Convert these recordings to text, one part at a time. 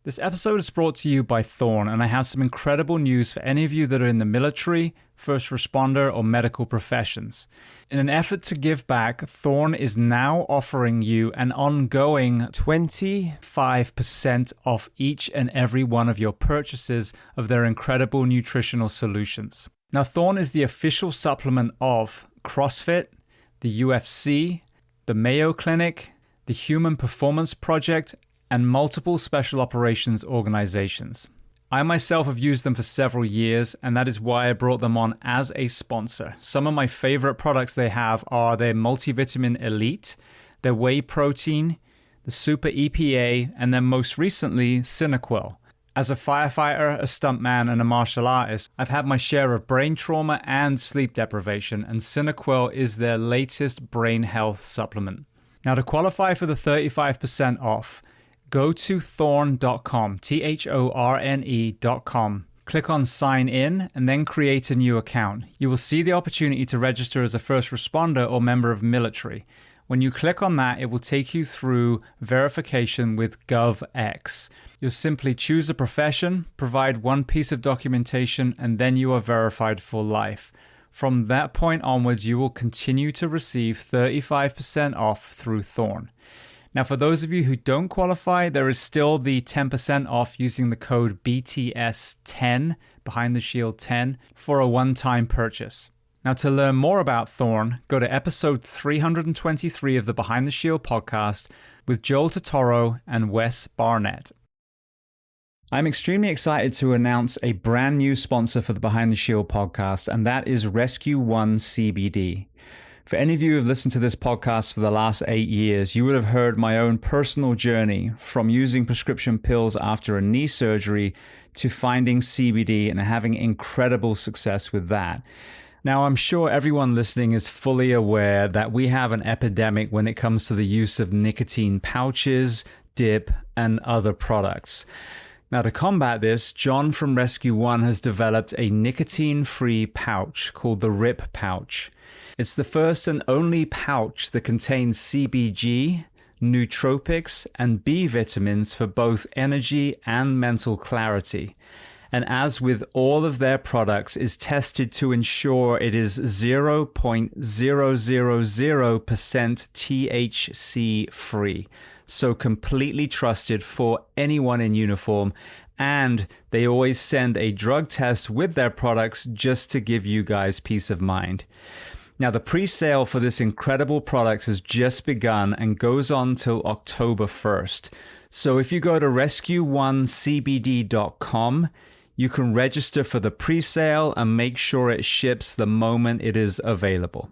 This episode is brought to you by Thorne, and I have some incredible news for any of you that are in the military, first responder, or medical professions. In an effort to give back, Thorne is now offering you an ongoing 25% off each and every one of your purchases of their incredible nutritional solutions. Now, Thorne is the official supplement of CrossFit, the UFC, the Mayo Clinic, the Human Performance Project, and multiple special operations organizations. I myself have used them for several years, and that is why I brought them on as a sponsor. Some of my favorite products they have are their Multivitamin Elite, their Whey Protein, the Super EPA, and then most recently, Cinequil. As a firefighter, a stuntman, and a martial artist, I've had my share of brain trauma and sleep deprivation, and Cinequil is their latest brain health supplement. Now, to qualify for the 35% off, go to thorne.com, thorne.com. Click on sign in and then create a new account. You will see the opportunity to register as a first responder or member of military. When you click on that, it will take you through verification with GovX. You'll simply choose a profession, provide one piece of documentation, and then you are verified for life. From that point onwards, you will continue to receive 35% off through Thorne. Now, for those of you who don't qualify, there is still the 10% off using the code BTS10, Behind the Shield 10, for a one-time purchase. Now, to learn more about Thorne, go to episode 323 of the Behind the Shield podcast with Joel Totoro and Wes Barnett. I'm extremely excited to announce a brand new sponsor for the Behind the Shield podcast, and that is Rescue One CBD. For any of you who have listened to this podcast for the last 8 years, you would have heard my own personal journey from using prescription pills after a knee surgery to finding CBD and having incredible success with that. Now, I'm sure everyone listening is fully aware that we have an epidemic when it comes to the use of nicotine pouches, dip, and other products. Now, to combat this, John from Rescue One has developed a nicotine-free pouch called the RIP pouch. It's the first and only pouch that contains CBG, nootropics, and B vitamins for both energy and mental clarity. And as with all of their products, is tested to ensure it is 0.000% THC free. So completely trusted for anyone in uniform. And they always send a drug test with their products just to give you guys peace of mind. Now, the pre-sale for this incredible product has just begun and goes on till October 1st. So if you go to rescue1cbd.com, you can register for the pre-sale and make sure it ships the moment it is available.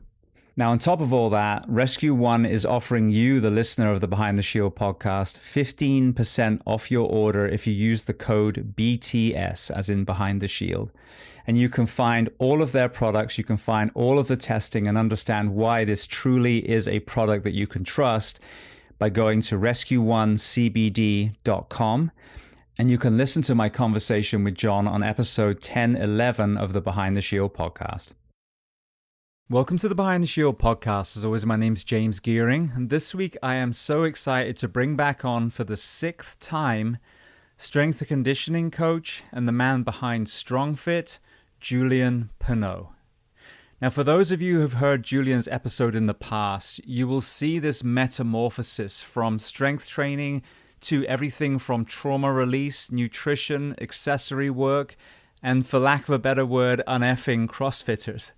Now, on top of all that, Rescue One is offering you, the listener of the Behind the Shield podcast, 15% off your order if you use the code BTS, as in Behind the Shield. And you can find all of their products, you can find all of the testing and understand why this truly is a product that you can trust by going to rescue1cbd.com. And you can listen to my conversation with John on episode 1011 of the Behind the Shield podcast. Welcome to the Behind the Shield podcast. As always, my name's James Gearing, and this week I am so excited to bring back on for the 6th time strength and conditioning coach and the man behind StrongFit, Julien Pineau. Now, for those of you who have heard Julien's episode in the past, you will see this metamorphosis from strength training to everything from trauma release, nutrition, accessory work, and for lack of a better word, uneffing CrossFitters.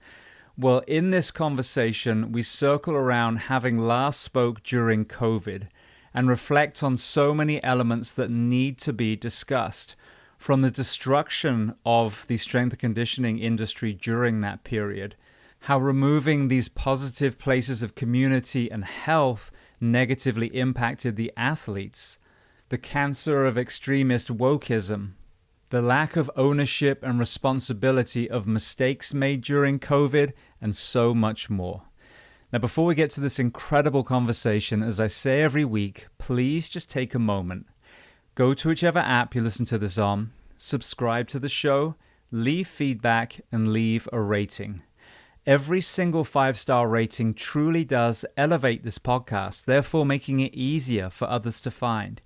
Well, in this conversation, we circle around having last spoke during COVID and reflect on so many elements that need to be discussed, from the destruction of the strength and conditioning industry during that period, how removing these positive places of community and health negatively impacted the athletes, the cancer of extremist wokeism, the lack of ownership and responsibility of mistakes made during COVID, and so much more. Now, before we get to this incredible conversation, as I say every week, please just take a moment. Go to whichever app you listen to this on, subscribe to the show, leave feedback, and leave a rating. Every single 5-star rating truly does elevate this podcast, therefore making it easier for others to find.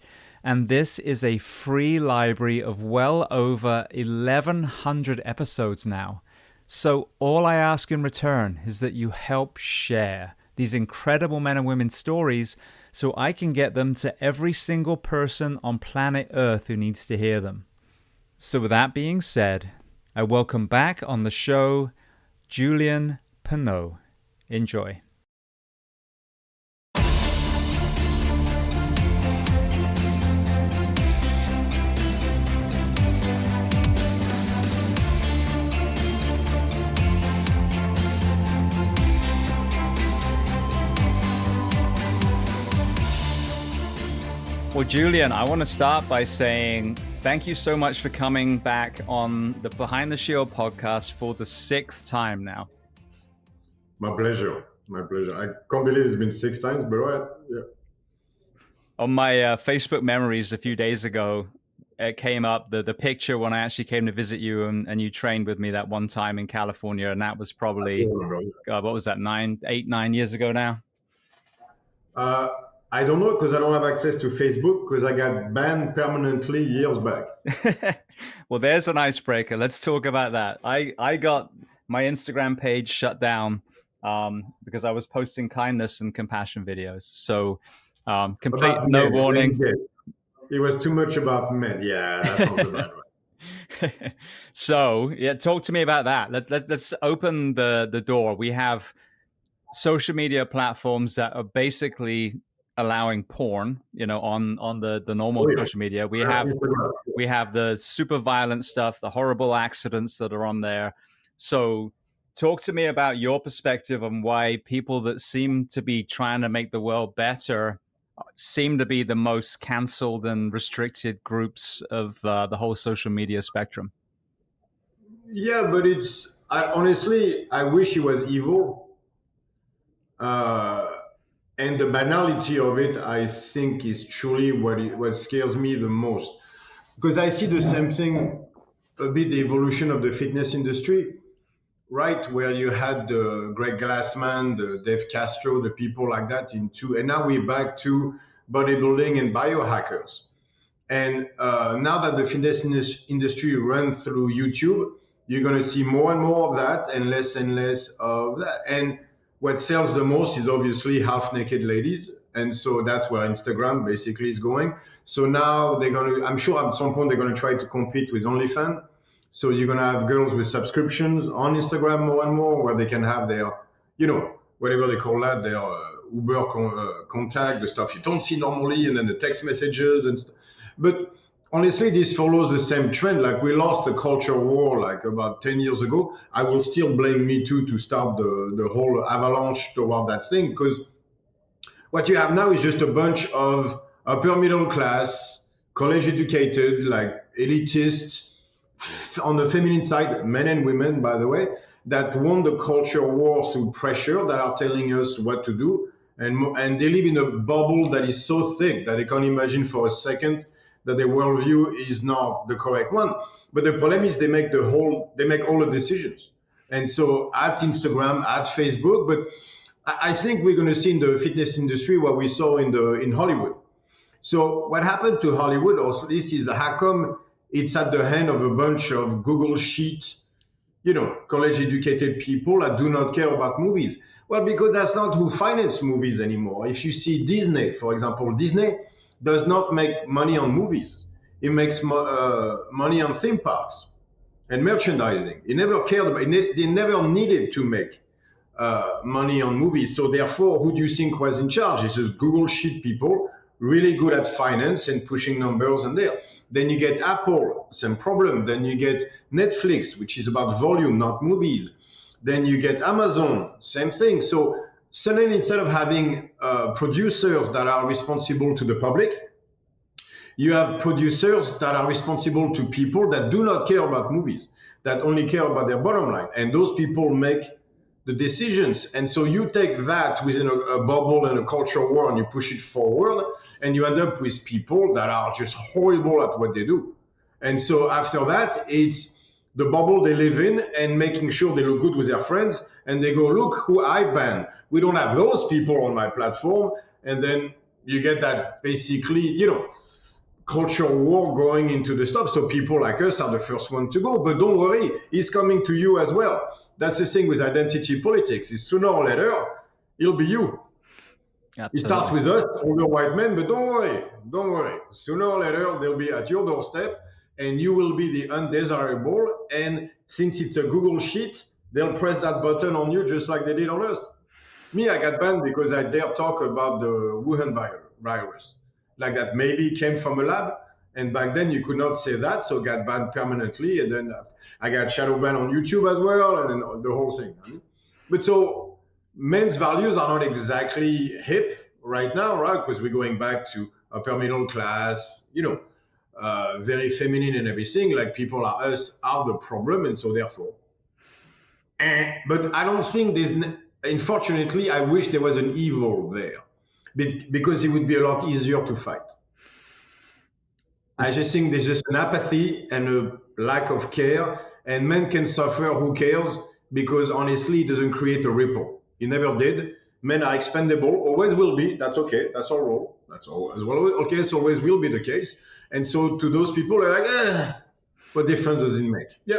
And this is a free library of well over 1,100 episodes now. So all I ask in return is that you help share these incredible men and women's stories so I can get them to every single person on planet Earth who needs to hear them. So with that being said, I welcome back on the show Julien Pineau. Enjoy. Well, Julien, I want to start by saying thank you so much for coming back on the Behind the Shield podcast for the 6th time now. My pleasure. My pleasure. I can't believe it's been 6 times, but yeah. On my Facebook memories a few days ago, it came up the picture when I actually came to visit you and you trained with me that one time in California. And that was probably, God, what was that, 9 years ago now? I don't know because I don't have access to Facebook because I got banned permanently years back. Well, there's an icebreaker. Let's talk about that. I got my Instagram page shut down because I was posting kindness and compassion videos. So complete no warning. It was too much about men. Yeah, that sounds about right. So yeah, talk to me about that. Let's open the door. We have social media platforms that are basically allowing porn, on the normal social media. We have the super violent stuff, the horrible accidents that are on there. So talk to me about your perspective on why people that seem to be trying to make the world better seem to be the most canceled and restricted groups of the whole social media spectrum. Yeah, but honestly, I wish it was evil. And the banality of it, I think, is truly what scares me the most. Because I see the same thing, a bit the evolution of the fitness industry, right? Where you had the Greg Glassman, the Dave Castro, the people like that and now we're back to bodybuilding and biohackers. And now that the fitness industry runs through YouTube, you're going to see more and more of that and less of that. And what sells the most is obviously half-naked ladies. And so that's where Instagram basically is going. So now I'm sure at some point they're going to try to compete with OnlyFans. So you're going to have girls with subscriptions on Instagram more and more where they can have their, whatever they call that, their Uber contact, the stuff you don't see normally, and then the text messages and stuff. But honestly, this follows the same trend. Like we lost a culture war like about 10 years ago. I will still blame Me Too to start the whole avalanche toward that thing, because what you have now is just a bunch of upper middle class, college educated, like elitists on the feminine side, men and women, by the way, that won the culture war through pressure, that are telling us what to do. And they live in a bubble that is so thick that they can't imagine for a second that their worldview is not the correct one. But the problem is they make all the decisions. And so at Instagram, at Facebook, but I think we're going to see in the fitness industry what we saw in Hollywood. So what happened to Hollywood, or this is how come it's at the hand of a bunch of Google Sheet, college educated people that do not care about movies. Well, because that's not who finances movies anymore. If you see Disney, for example, Disney does not make money on movies. It makes money on theme parks and merchandising. It never cared about it. They never needed to make money on movies. So therefore, who do you think was in charge? It's just Google Sheet people, really good at finance and pushing numbers in there. Then you get Apple, same problem. Then you get Netflix, which is about volume, not movies. Then you get Amazon, same thing. So suddenly, instead of having producers that are responsible to the public, you have producers that are responsible to people that do not care about movies, that only care about their bottom line. And those people make the decisions. And so you take that within a bubble and a culture war and you push it forward, and you end up with people that are just horrible at what they do. And so after that, it's the bubble they live in and making sure they look good with their friends. And they go, look who I ban. We don't have those people on my platform. And then you get that basically, culture war going into the stuff. So people like us are the first one to go. But don't worry, he's coming to you as well. That's the thing with identity politics. Is sooner or later, it'll be you. Absolutely. It starts with us, older white men, but don't worry. Sooner or later, they'll be at your doorstep, and you will be the undesirable. And since it's a Google sheet, they'll press that button on you just like they did on us. Me, I got banned because I dare talk about the Wuhan virus. Like that maybe came from a lab. And back then you could not say that, so got banned permanently. And then I got shadow banned on YouTube as well, and then the whole thing. But so men's values are not exactly hip right now, right? Because we're going back to upper middle class, very feminine and everything. Like people like us are the problem, and so therefore. But I don't think unfortunately, I wish there was an evil there, because it would be a lot easier to fight. I just think there's just an apathy and a lack of care, and men can suffer, who cares? Because honestly, it doesn't create a ripple. It never did. Men are expendable, always will be. That's okay. That's our role. That's always okay. So always will be the case. And so to those people, they're like, what difference does it make? Yeah,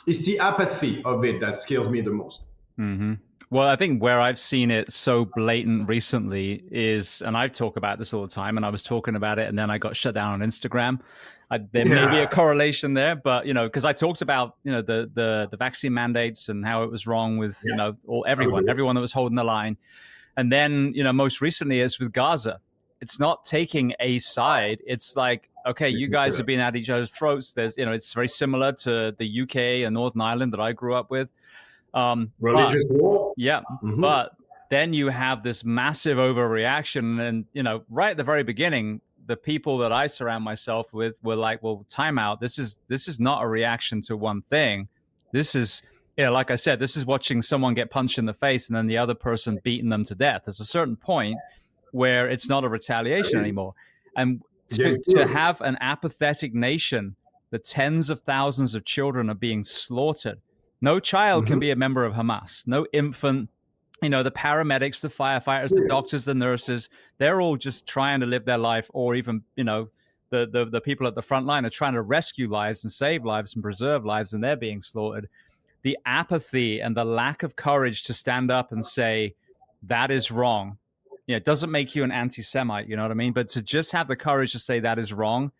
it's the apathy of it that scares me the most. Mm-hmm. Well, I think where I've seen it so blatant recently is, and I talk about this all the time, and I was talking about it, and then I got shut down on Instagram. There may be a correlation there, but because I talked about the vaccine mandates and how it was wrong with everyone that was holding the line, and then most recently it's with Gaza. It's not taking a side. It's like, okay, you guys have been at each other's throats. There's it's very similar to the UK and Northern Ireland that I grew up with. Religious war. Yeah. Mm-hmm. But then you have this massive overreaction. And, right at the very beginning, the people that I surround myself with were like, well, time out. This is not a reaction to one thing. This is, like I said, this is watching someone get punched in the face and then the other person beating them to death. There's a certain point where it's not a retaliation anymore. And to have an apathetic nation, the tens of thousands of children are being slaughtered. No child can be a member of Hamas. No infant, the paramedics, the firefighters, the doctors, the nurses, they're all just trying to live their life, or even, the people at the front line are trying to rescue lives and save lives and preserve lives, and they're being slaughtered. The apathy and the lack of courage to stand up and say, that is wrong. It doesn't make you an anti-Semite, you know what I mean? But to just have the courage to say that is wrong,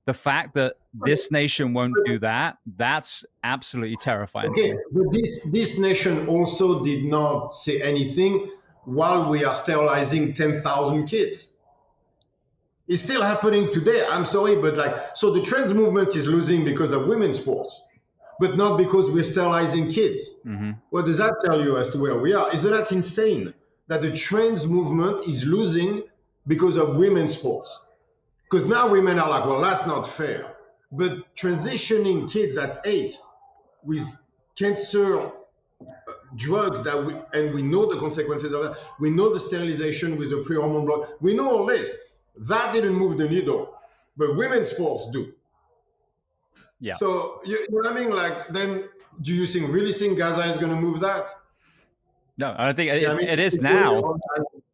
the fact that this nation won't do that, that's absolutely terrifying. Okay, but this nation also did not say anything while we are sterilizing 10,000 kids. It's still happening today. I'm sorry, but so the trans movement is losing because of women's sports, but not because we're sterilizing kids. Mm-hmm. What does that tell you as to where we are? Isn't that insane that the trans movement is losing because of women's sports? Because now women are like, well, that's not fair. But transitioning kids at 8 with cancer drugs and we know the consequences of that. We know the sterilization with the pre-hormone blood. We know all this. That didn't move the needle, but women's sports do. Yeah. So you know what I mean? Then do you really think Gaza is going to move that? No, I think it is now.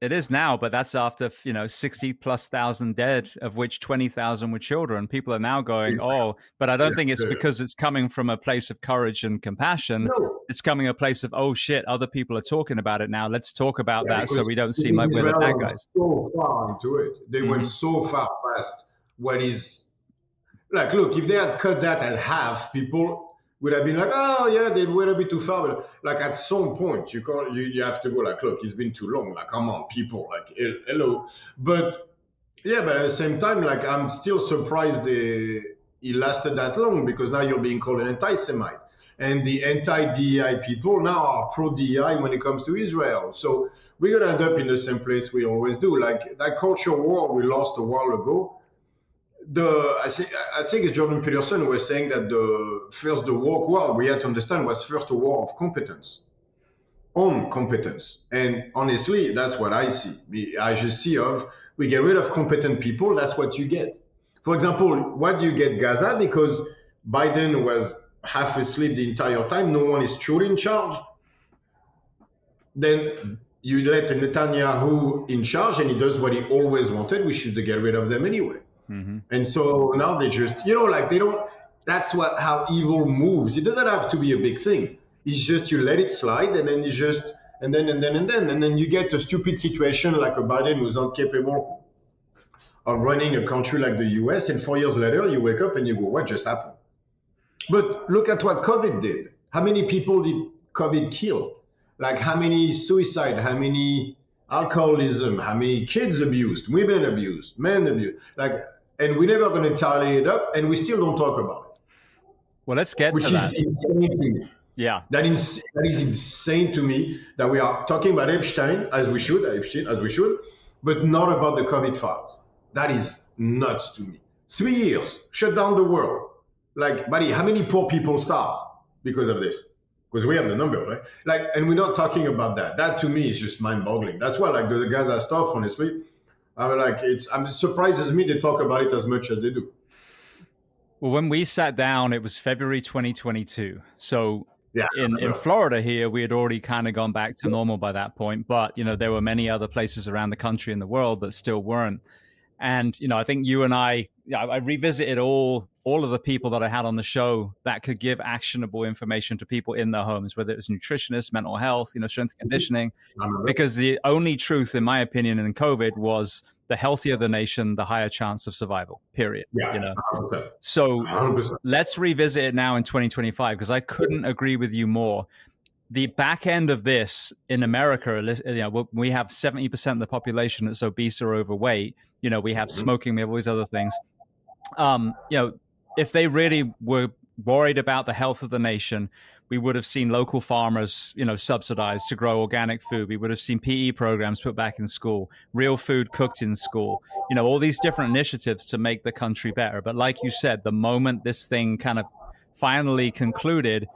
It is now, but that's after 60,000+ dead, of which 20,000 were children. People are now going, but I don't think it's because it's coming from a place of courage and compassion. No. It's coming a place of, oh shit, other people are talking about it now. Let's talk about that so we don't seem like we're the bad guys. So far into it, they went so far past what is look, if they had cut that at half, people would have been like, oh yeah, they went a bit too far. But at some point, you have to go look, it's been too long. Come on, people, hello. But yeah, but at the same time, I'm still surprised it lasted that long, because now you're being called an anti-Semite. And the anti-DEI people now are pro-DEI when it comes to Israel. So we're going to end up in the same place we always do. That culture war we lost a while ago, I think it's Jordan Peterson was saying that the woke war we had to understand was first a war of competence, on competence. And honestly, that's what I see. I just see we get rid of competent people, that's what you get. For example, what do you get Gaza? Because Biden was half asleep the entire time, no one is truly in charge. Then you let Netanyahu in charge and he does what he always wanted, we should get rid of them anyway. And so now they just, like they don't, that's how evil moves. It doesn't have to be a big thing. It's just you let it slide, and then you just, and then you get a stupid situation like a Biden who's not capable of running a country like the US, and 4 years later you wake up and you go, what just happened? But look at what COVID did. How many people did COVID kill? Like how many suicide, how many alcoholism, how many kids abused, women abused, men abused, and we're never going to tally it up, and we still don't talk about it. Well, let's get to that. Which is insane to me. Yeah. That is insane to me that we are talking about Epstein as we should, but not about the COVID files. That is nuts to me. 3 years, shut down the world. Like, buddy, how many poor people starved because of this? Because we have the number, right? And we're not talking about that. That to me is just mind-boggling. That's why, the guys that starve, honestly, it surprises me they talk about it as much as they do. Well, when we sat down, it was February 2022. So in Florida here, we had already kind of gone back to normal by that point. But, there were many other places around the country and the world that still weren't. And, I think you and I revisited all of the people that I had on the show that could give actionable information to people in their homes, whether it was nutritionists, mental health, strength and conditioning, because the only truth, in my opinion, in COVID was the healthier the nation, the higher chance of survival, period. Yeah, 100%. So 100%. Let's revisit it now in 2025, because I couldn't agree with you more. The back end of this in America, we have 70% of the population that's obese or overweight. We have smoking, we have all these other things. If they really were worried about the health of the nation, we would have seen local farmers, subsidized to grow organic food. We would have seen PE programs put back in school, real food cooked in school, all these different initiatives to make the country better. But like you said, the moment this thing kind of finally concluded,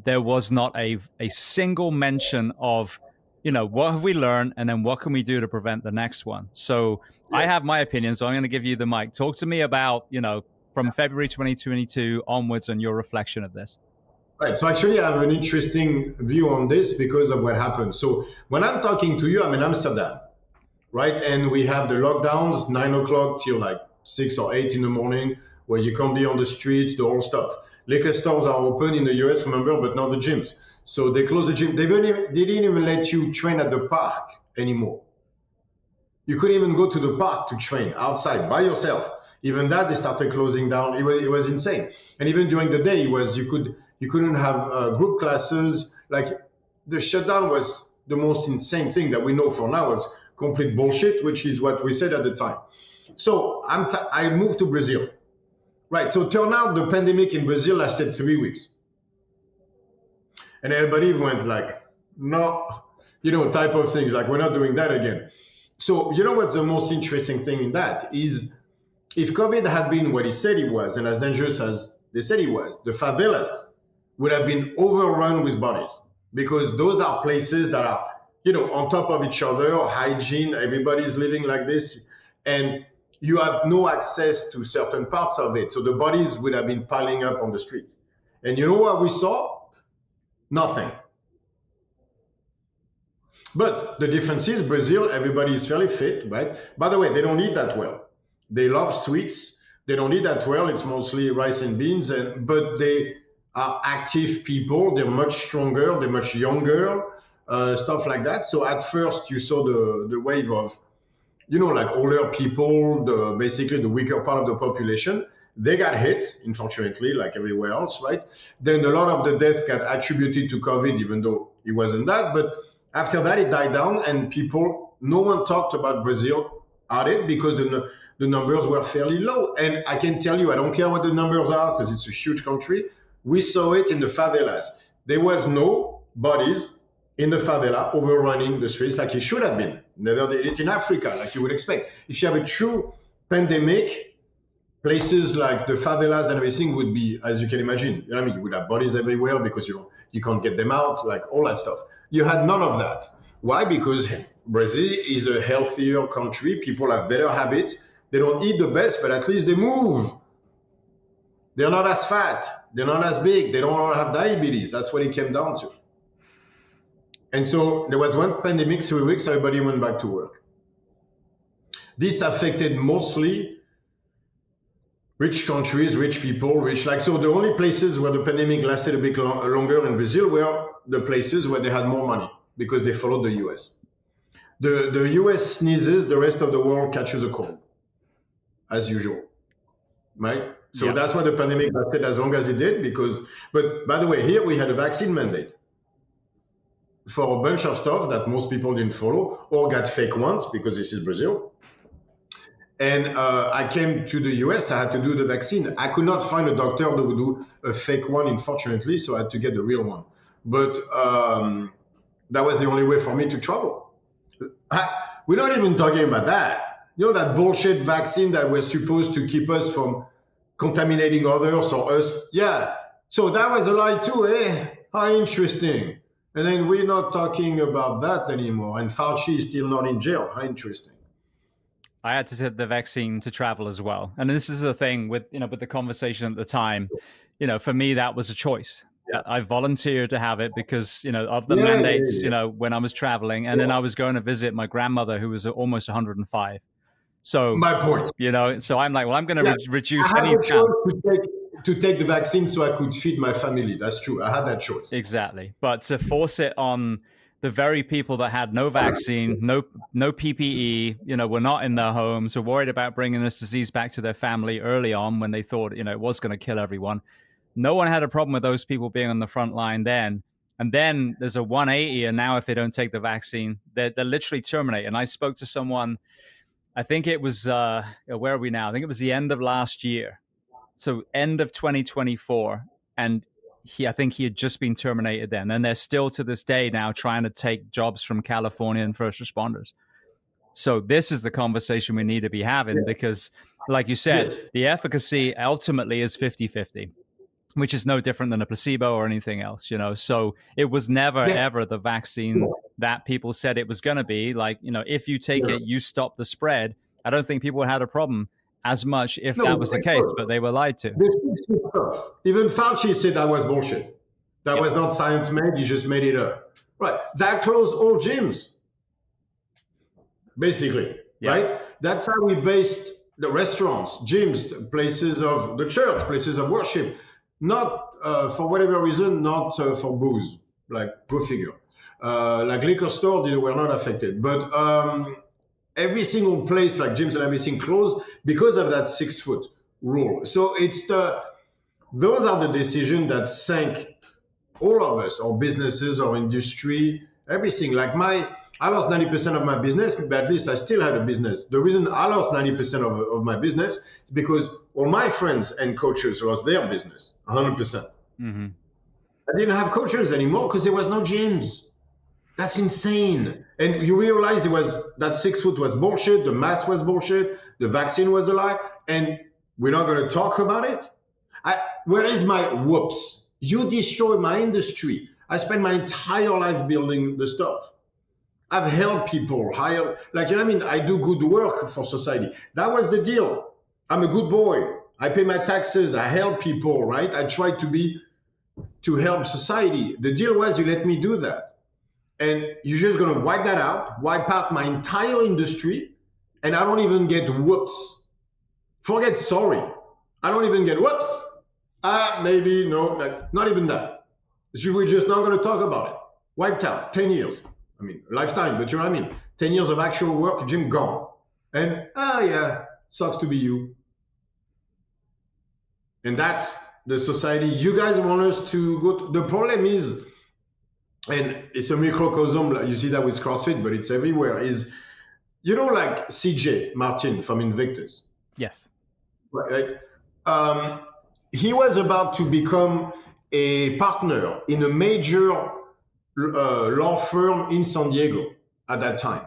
there was not a single mention of, what have we learned, and then what can we do to prevent the next one? So I have my opinion, so I'm going to give you the mic. Talk to me about, from February 2022 onwards and your reflection of this. Right. So actually, I have an interesting view on this because of what happened. So when I'm talking to you, I'm in Amsterdam, right? And we have the lockdowns, 9 o'clock till 6 or 8 in the morning, where you can't be on the streets, the whole stuff. Liquor stores are open in the US, remember, but not the gyms. So they closed the gym. They didn't even let you train at the park anymore. You couldn't even go to the park to train outside by yourself. Even that, they started closing down. It was insane. And even during the day, you couldn't have group classes. The shutdown was the most insane thing that we know for now is complete bullshit, which is what we said at the time. So I moved to Brazil. Right, so turn out the pandemic in Brazil lasted 3 weeks. And everybody went no, type of things, we're not doing that again. So what's the most interesting thing in that is if COVID had been what he said it was, and as dangerous as they said it was, the favelas would have been overrun with bodies, because those are places that are, on top of each other, hygiene, everybody's living like this, and you have no access to certain parts of it. So the bodies would have been piling up on the streets. And you know what we saw? Nothing. But the difference is Brazil, everybody is fairly fit, right? By the way, they don't eat that well. They love sweets. They don't eat that well. It's mostly rice and beans, but they are active people. They're much stronger. They're much younger, stuff like that. So at first you saw the wave of, older people, basically the weaker part of the population. They got hit, unfortunately, like everywhere else, right? Then a lot of the death got attributed to COVID, even though it wasn't that. But after that, it died down, and no one talked about Brazil at it because the numbers were fairly low. And I can tell you, I don't care what the numbers are because it's a huge country. We saw it in the favelas. There was no bodies in the favela overrunning the streets like it should have been. Neither did it in Africa, like you would expect. If you have a true pandemic, places like the favelas and everything would be, as you can imagine, you would have bodies everywhere because you can't get them out, all that stuff. You had none of that. Why? Because Brazil is a healthier country. People have better habits. They don't eat the best, but at least they move. They're not as fat. They're not as big. They don't have diabetes. That's what it came down to. And so there was one pandemic, 3 weeks, everybody went back to work. This affected mostly Rich countries, rich people, so the only places where the pandemic lasted a bit longer in Brazil were the places where they had more money because they followed the US. The US sneezes, the rest of the world catches a cold, as usual, right? So that's why the pandemic lasted as long as it did but by the way, here we had a vaccine mandate for a bunch of stuff that most people didn't follow or got fake ones because this is Brazil. And I came to the US, I had to do the vaccine. I could not find a doctor that would do a fake one, unfortunately, so I had to get the real one. But that was the only way for me to travel. We're not even talking about that. You know, that bullshit vaccine that was supposed to keep us from contaminating others or us. Yeah, so that was a lie too, eh? How interesting. And then we're not talking about that anymore. And Fauci is still not in jail. How interesting. I had to take the vaccine to travel as well. And this is the thing with the conversation at the time, for me, that was a choice. Yeah. I volunteered to have it because, of the mandates, when I was traveling. And then I was going to visit my grandmother, who was almost 105. So my point, so I'm like, well, I'm going to reduce I any had a choice to take the vaccine so I could feed my family. That's true. I had that choice. Exactly. But to force it on the very people that had no vaccine, no PPE, were not in their homes, were worried about bringing this disease back to their family early on when they thought, it was going to kill everyone. No one had a problem with those people being on the front line then. And then there's a 180, and now if they don't take the vaccine, they're literally terminated. And I spoke to someone, I think it was, where are we now? I think it was the end of last year. So end of 2024. And I think he had just been terminated then. And they're still to this day now trying to take jobs from California and first responders. So this is the conversation we need to be having because, like you said, the efficacy ultimately is 50-50, which is no different than a placebo or anything else, So it was never, ever the vaccine that people said it was going to be. Like, if you take it, you stop the spread. I don't think people had a problem as much if that was the case, but they were lied to. Even Fauci said that was bullshit. That was not science made, you just made it up. Right. That closed all gyms, basically, right? That's how we based the restaurants, gyms, places of the church, places of worship, not for whatever reason, not for booze, like go figure. Like liquor stores, were not affected. But every single place like gyms and everything closed because of that 6-foot rule. So it's those are the decisions that sank all of us, our businesses, our industry, everything. Like I lost 90% of my business, but at least I still had a business. The reason I lost 90% of my business is because all my friends and coaches lost their business, 100%. Mm-hmm. I didn't have coaches anymore because there was no gyms. That's insane. And you realize that 6-foot was bullshit, the mask was bullshit, the vaccine was a lie, and we're not going to talk about it? Where is my whoops? You destroyed my industry. I spent my entire life building the stuff. I've helped people hire, I do good work for society. That was the deal. I'm a good boy. I pay my taxes. I help people, right? I try to help society. The deal was you let me do that. And you're just going to wipe that out, wipe out my entire industry, and I don't even get whoops. Forget sorry. I don't even get whoops. Maybe, no, not even that. We're just not going to talk about it. Wiped out, 10 years. I mean, lifetime, but you know what I mean? 10 years of actual work, gym gone. And, sucks to be you. And that's the society you guys want us to go to. The problem is, and it's a microcosm, you see that with CrossFit, but it's everywhere, is, like CJ Martin from Invictus. Yes. Right? He was about to become a partner in a major law firm in San Diego at that time,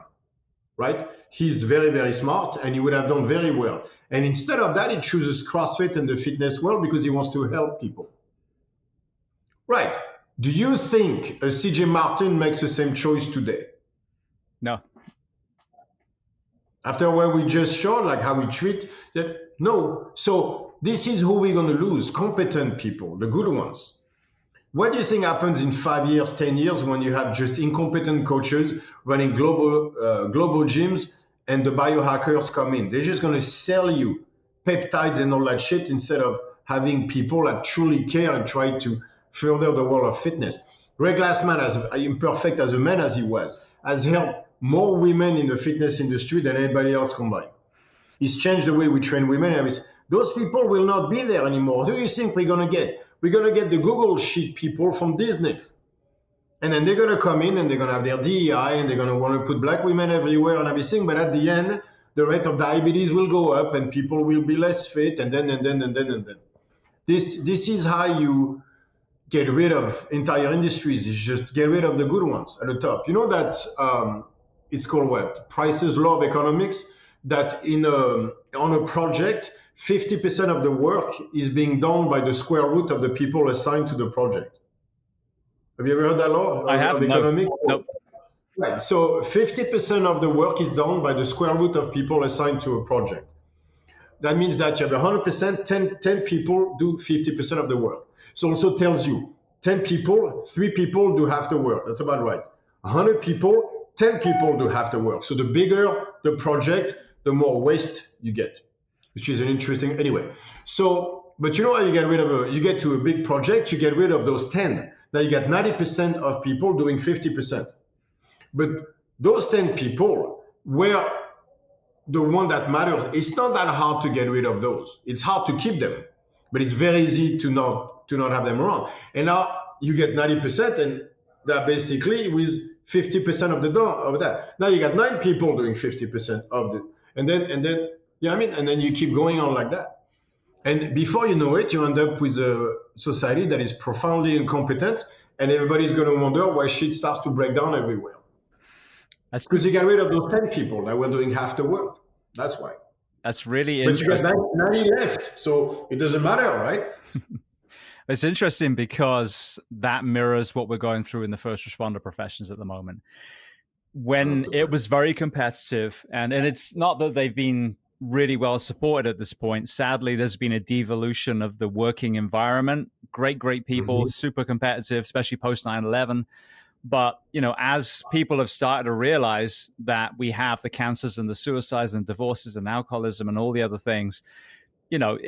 right? He's very, very smart, and he would have done very well. And instead of that, he chooses CrossFit and the fitness world because he wants to help people. Right. Do you think a CJ Martin makes the same choice today? No. After what we just showed, like how we treat that? No. So this is who we're going to lose, competent people, the good ones. What do you think happens in 5 years, 10 years when you have just incompetent coaches running global gyms and the biohackers come in? They're just going to sell you peptides and all that shit instead of having people that truly care and try to further the world of fitness. Greg Glassman, as imperfect as a man as he was, has helped more women in the fitness industry than anybody else combined. He's changed the way we train women. I mean, those people will not be there anymore. Who do you think we're going to get? We're going to get the Google Sheet people from Disney. And then they're going to come in and they're going to have their DEI and they're going to want to put black women everywhere and everything. But at the end, the rate of diabetes will go up and people will be less fit. And then. This is how you get rid of entire industries. Is just get rid of the good ones at the top. You know that it's called what? Price's law of economics. That on a project, 50% of the work is being done by the square root of the people assigned to the project. Have you ever heard that law? I have. Nope. Right. So 50% of the work is done by the square root of people assigned to a project. That means that you have 100%, 10 people do 50% of the work. So also tells you 10 people, 3 people do half the work. That's about right. 100 people, 10 people do half the work. So the bigger the project, the more waste you get, which is an interesting, anyway. So, but you know how you get rid of you get to a big project, you get rid of those 10. Now you got 90% of people doing 50%. But those 10 people were the one that matters. It's not that hard to get rid of those. It's hard to keep them, but it's very easy to not have them around. And now you get 90%, and that basically with 50% of that. Now you got 9 people doing 50% of the, and then, you know what I mean? And then you keep going on like that. And before you know it, you end up with a society that is profoundly incompetent, and everybody's going to wonder why shit starts to break down everywhere. That's because you got rid of those 10 people that were doing half the work. That's why. That's really interesting. But you got 90 left, so it doesn't matter, right? It's interesting because that mirrors what we're going through in the first responder professions at the moment. When it was very competitive, and it's not that they've been really well supported at this point. Sadly, there's been a devolution of the working environment. Great people, super competitive, especially post 9/11. But, you know, as people have started to realize that we have the cancers and the suicides and divorces and alcoholism and all the other things, you know,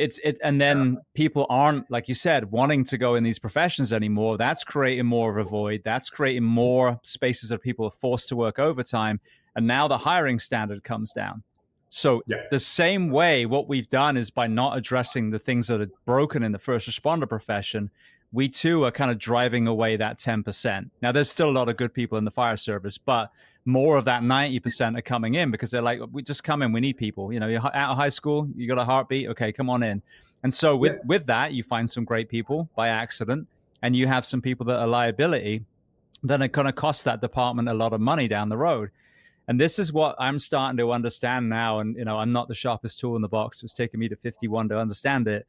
and then people aren't, like you said, wanting to go in these professions anymore. That's creating more of a void. That's creating more spaces that people are forced to work overtime. And now the hiring standard comes down. So the same way, what we've done is by not addressing the things that are broken in the first responder profession, we too are kind of driving away that 10%. Now, there's still a lot of good people in the fire service, but more of that 90% are coming in because they're like, we just come in, we need people. You know, you're out of high school, you got a heartbeat, okay, come on in. And so with that, you find some great people by accident, and you have some people that are liability that are going to cost that department a lot of money down the road. And this is what I'm starting to understand now. And, you know, I'm not the sharpest tool in the box. It's taken me to 51 to understand it.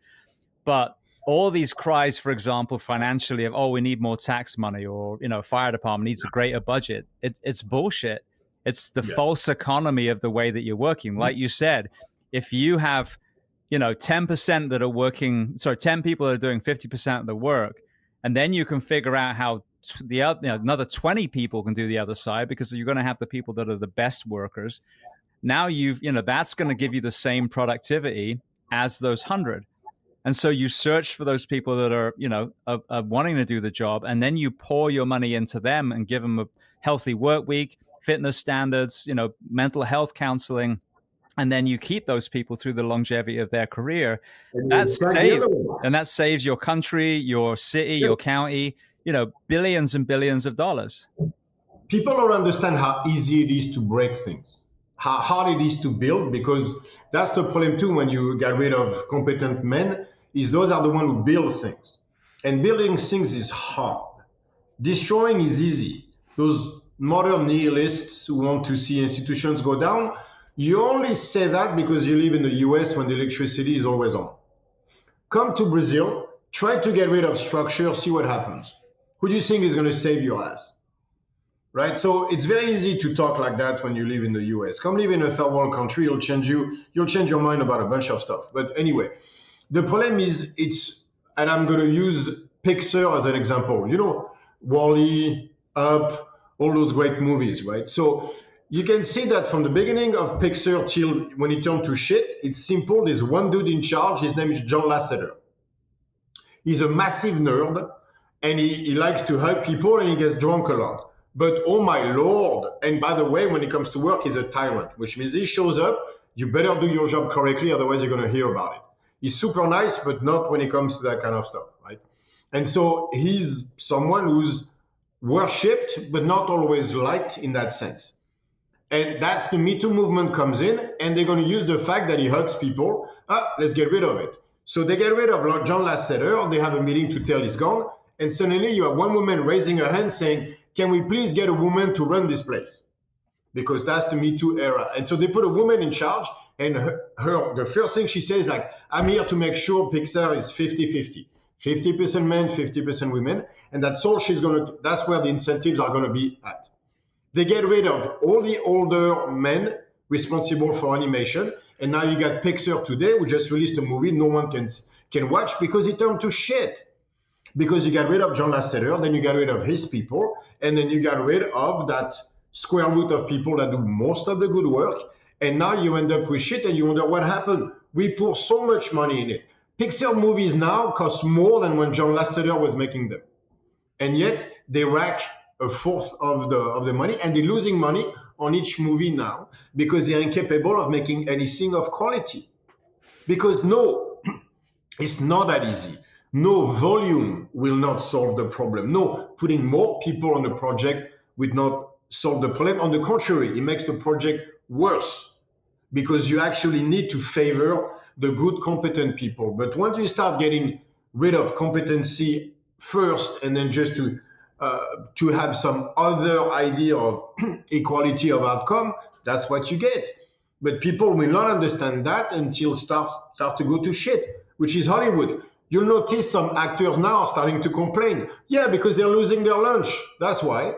But all these cries, for example, financially of, oh, we need more tax money, or, you know, fire department needs a greater budget. It's bullshit. It's the false economy of the way that you're working. Like you said, if you have, you know, 10% that are working, 10 people that are doing 50% of the work, and then you can figure out how the other, you know, another 20 people can do the other side, because you're going to have the people that are the best workers. Now that's going to give you the same productivity as those 100. And so you search for those people that are, you know, are wanting to do the job, and then you pour your money into them and give them a healthy work week, fitness standards, you know, mental health counseling, and then you keep those people through the longevity of their career. That saves your country, your city, your county, you know, billions and billions of dollars. People don't understand how easy it is to break things, how hard it is to build, because that's the problem too when you get rid of competent men, is those are the ones who build things. And building things is hard. Destroying is easy. Those modern nihilists who want to see institutions go down, you only say that because you live in the US when the electricity is always on. Come to Brazil, try to get rid of structure, see what happens. Who do you think is going to save your ass? Right? So it's very easy to talk like that when you live in the US. Come live in a third world country, you'll change your mind about a bunch of stuff. But anyway, the problem is and I'm going to use Pixar as an example. You know, Wall-E, Up, all those great movies, right? So you can see that from the beginning of Pixar till when it turned to shit, it's simple. There's one dude in charge. His name is John Lasseter. He's a massive nerd, and he likes to hug people, and he gets drunk a lot. But oh my Lord, and by the way, when it comes to work, he's a tyrant, which means he shows up, you better do your job correctly, otherwise you're going to hear about it. He's super nice, but not when it comes to that kind of stuff, right? And so he's someone who's worshipped, but not always liked in that sense. And that's the Me Too movement comes in, and they're going to use the fact that he hugs people. Let's get rid of it. So they get rid of John Lasseter, they have a meeting to tell he's gone, and suddenly you have one woman raising her hand saying, can we please get a woman to run this place? Because that's the Me Too era. And so they put a woman in charge, and the first thing she says, like, I'm here to make sure Pixar is 50-50. 50% men, 50% women. And that's all that's where the incentives are going to be at. They get rid of all the older men responsible for animation. And now you got Pixar today, who just released a movie no one can watch because it turned to shit. Because you got rid of John Lasseter, then you got rid of his people, and then you got rid of that square root of people that do most of the good work. And now you end up with shit, and you wonder what happened. We pour so much money in it. Pixar movies now cost more than when John Lasseter was making them. And yet they rack a fourth of the money, and they're losing money on each movie now because they're incapable of making anything of quality. Because no, it's not that easy. No volume will not solve the problem. No, putting more people on the project will not solve the problem. On the contrary, it makes the project worse because you actually need to favor the good, competent people. But once you start getting rid of competency first and then just to have some other idea of equality of outcome, that's what you get. But people will not understand that until start to go to shit, which is Hollywood. You'll notice some actors now are starting to complain. Yeah, because they're losing their lunch. That's why.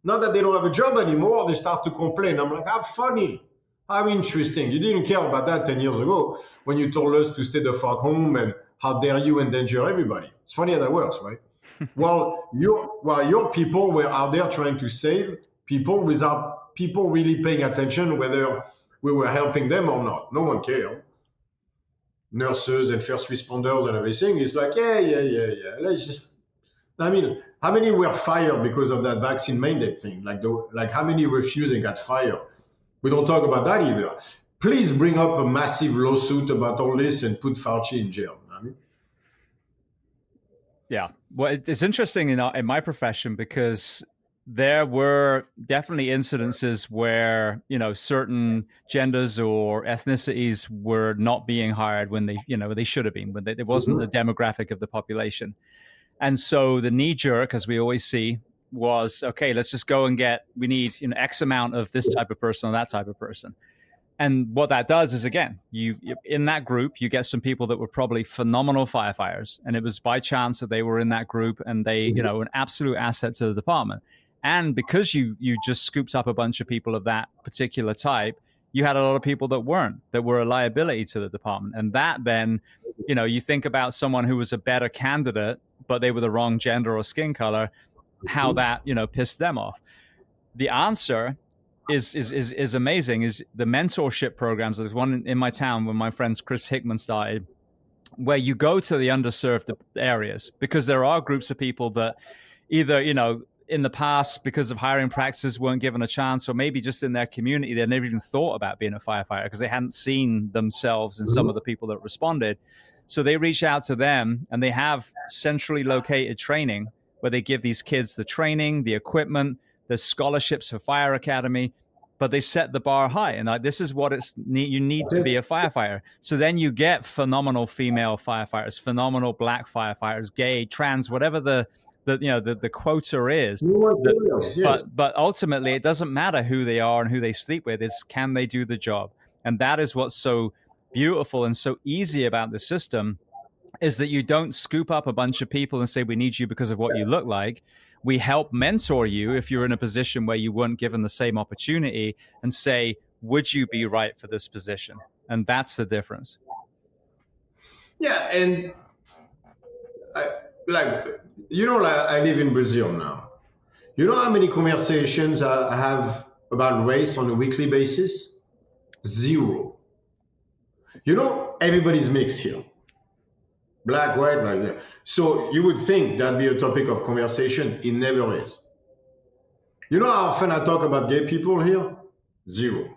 Now that they don't have a job anymore, they start to complain. I'm like, how funny, how interesting. You didn't care about that 10 years ago when you told us to stay the fuck home and how dare you endanger everybody. It's funny how that works, right? While your people were out there trying to save people without people really paying attention whether we were helping them or not. No one cared. Nurses and first responders and everything. It's like, yeah. Let's just, I mean, how many were fired because of that vaccine mandate thing? Like how many refused and got fired? We don't talk about that either. Please bring up a massive lawsuit about all this and put Fauci in jail. Yeah, well, it's interesting in my profession because there were definitely incidences where, certain genders or ethnicities were not being hired when they should have been, when it wasn't the demographic of the population. And so the knee jerk, as we always see, was, okay, let's just go and we need X amount of this type of person or that type of person. And what that does is, again, you in that group, you get some people that were probably phenomenal firefighters. And it was by chance that they were in that group and they, an absolute asset to the department. And because you just scooped up a bunch of people of that particular type, you had a lot of people that were a liability to the department. And that then, you think about someone who was a better candidate, but they were the wrong gender or skin color, how that, pissed them off. The answer is amazing, is the mentorship programs. There's one in my town when my friends Chris Hickman started, where you go to the underserved areas, because there are groups of people that either, in the past, because of hiring practices, weren't given a chance, or maybe just in their community, they never even thought about being a firefighter because they hadn't seen themselves in some of the people that responded. So they reach out to them, and they have centrally located training where they give these kids the training, the equipment, the scholarships for fire academy, but they set the bar high. And this is what you need to be a firefighter. So then you get phenomenal female firefighters, phenomenal black firefighters, gay, trans, whatever the quota is. But ultimately, it doesn't matter who they are and who they sleep with. It's can they do the job? And that is what's so beautiful and so easy about the system, is that you don't scoop up a bunch of people and say, we need you because of what you look like. We help mentor you if you're in a position where you weren't given the same opportunity, and say, would you be right for this position? And that's the difference. Yeah, and I live in Brazil now. You know how many conversations I have about race on a weekly basis? Zero. You know, everybody's mixed here. Black, white, like that. So you would think that'd be a topic of conversation. It never is. You know how often I talk about gay people here? Zero.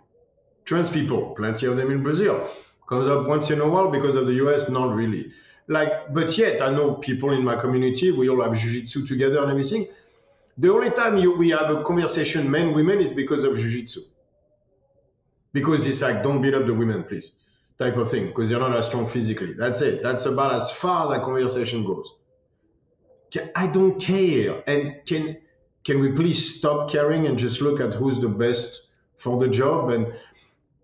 Trans people, plenty of them in Brazil. Comes up once in a while because of the US, not really. Like, but yet I know people in my community, we all have jiu-jitsu together and everything. The only time we have a conversation, men, women, is because of jiu-jitsu. Because it's like, don't beat up the women, please, type of thing, because you're not as strong physically. That's it. That's about as far as that conversation goes. I don't care. And can we please stop caring and just look at who's the best for the job? And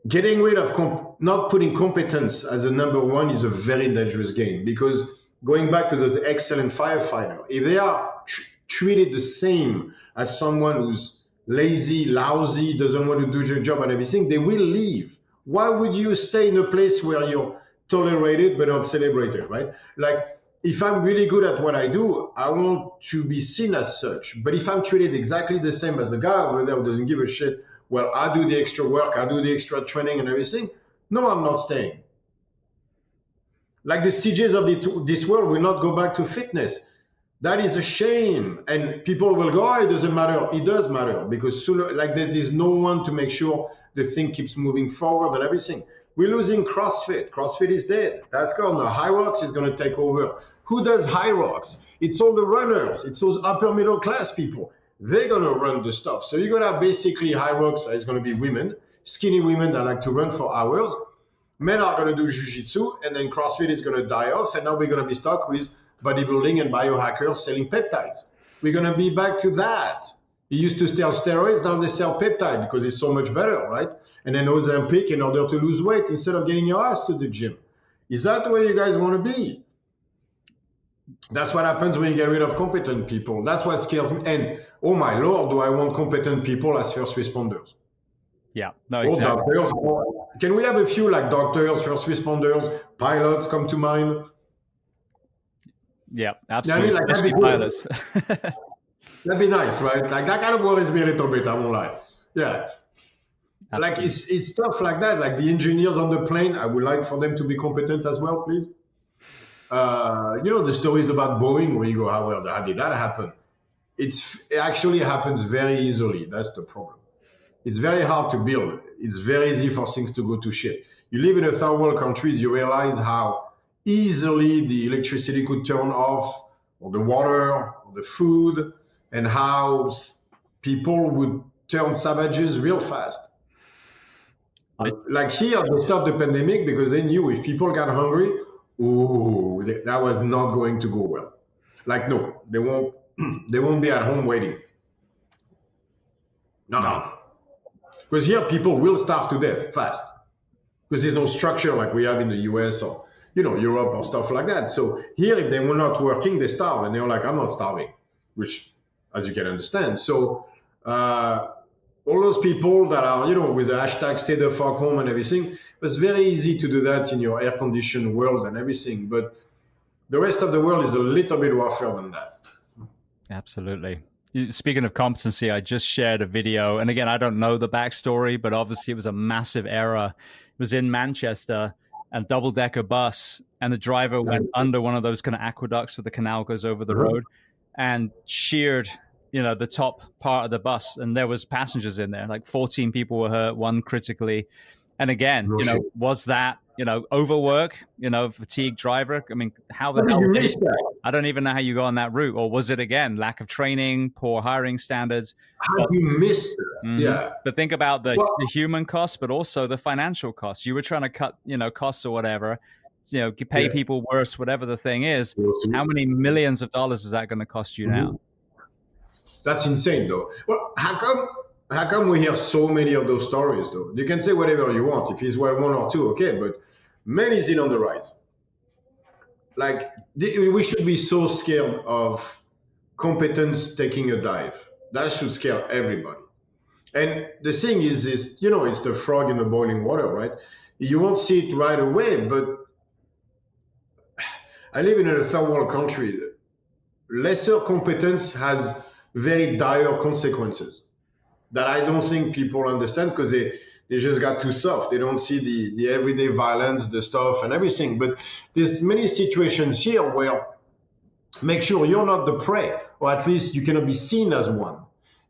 getting rid of not putting competence as a number one is a very dangerous game, because going back to those excellent firefighters, if they are treated the same as someone who's lazy, lousy, doesn't want to do your job and everything, they will leave. Why would you stay in a place where you're tolerated but not celebrated, right? Like, if I'm really good at what I do, I want to be seen as such. But if I'm treated exactly the same as the guy over there who doesn't give a shit, well, I do the extra work, I do the extra training and everything, no, I'm not staying. Like the CJs of this world will not go back to fitness. That is a shame. And people will go, oh, it doesn't matter. It does matter, because sooner, like there's no one to make sure the thing keeps moving forward and everything. We're losing CrossFit. CrossFit is dead. That's gone. Now High Rocks is going to take over. Who does High Rocks? It's all the runners. It's those upper middle class people. They're going to run the stuff. So you're going to have basically High Rocks is going to be women, skinny women that like to run for hours. Men are going to do jiu-jitsu, and then CrossFit is going to die off. And now we're going to be stuck with bodybuilding and biohackers selling peptides. We're going to be back to that. You used to sell steroids, now they sell peptide because it's so much better, right? And then Ozempic in order to lose weight instead of getting your ass to the gym. Is that where you guys want to be? That's what happens when you get rid of competent people. That's what scares me. And oh my Lord, do I want competent people as first responders? Yeah, no, exactly. Doctors, can we have a few like doctors, first responders, pilots come to mind? Yeah, absolutely. Yeah, I mean, like, especially pilots. That'd be nice, right? Like that kind of worries me a little bit, I won't lie. Yeah. Absolutely. Like it's stuff like that. Like the engineers on the plane, I would like for them to be competent as well, please. You know, the stories about Boeing where you go, how did that happen? It actually happens very easily. That's the problem. It's very hard to build. It's very easy for things to go to shit. You live in a third world countries, you realize how easily the electricity could turn off, or the water, or the food, and how people would turn savages real fast. Like here, they stopped the pandemic because they knew if people got hungry, that was not going to go well. Like, no, they won't be at home waiting. No. Because here people will starve to death fast. Because there's no structure like we have in the US or, you know, Europe or stuff like that. So here, if they were not working, they starve. And they were like, I'm not starving, which, as you can understand. So all those people that are, you know, with the hashtag stay the fuck home and everything, it's very easy to do that in your air-conditioned world and everything. But the rest of the world is a little bit rougher than that. Absolutely. Speaking of competency, I just shared a video. And again, I don't know the backstory, but obviously it was a massive error. It was in Manchester, and double-decker bus, and the driver went under one of those kind of aqueducts where the canal goes over the road, and sheared, you know, the top part of the bus. And there was passengers in there, like 14 people were hurt, one critically. And again, you know, was that, you know, overwork, you know, fatigued driver? I mean, how the hell I don't even know how you go on that route. Or was it, again, lack of training, poor hiring standards? How do you miss it? Mm-hmm. Yeah. But think about the human cost, but also the financial cost. You were trying to cut, you know, costs or whatever, you know, pay people worse, whatever the thing is. How many millions of dollars is that going to cost you now? That's insane, though. Well, how come we hear so many of those stories, though? You can say whatever you want. If it's one or two, okay, but man is in on the rise. Like, we should be so scared of competence taking a dive. That should scare everybody. And the thing is, you know, it's the frog in the boiling water, right? You won't see it right away, but I live in a third world country. Lesser competence has very dire consequences. that I don't think people understand because they just got too soft. They don't see the everyday violence, the stuff and everything. But there's many situations here where make sure you're not the prey, or at least you cannot be seen as one.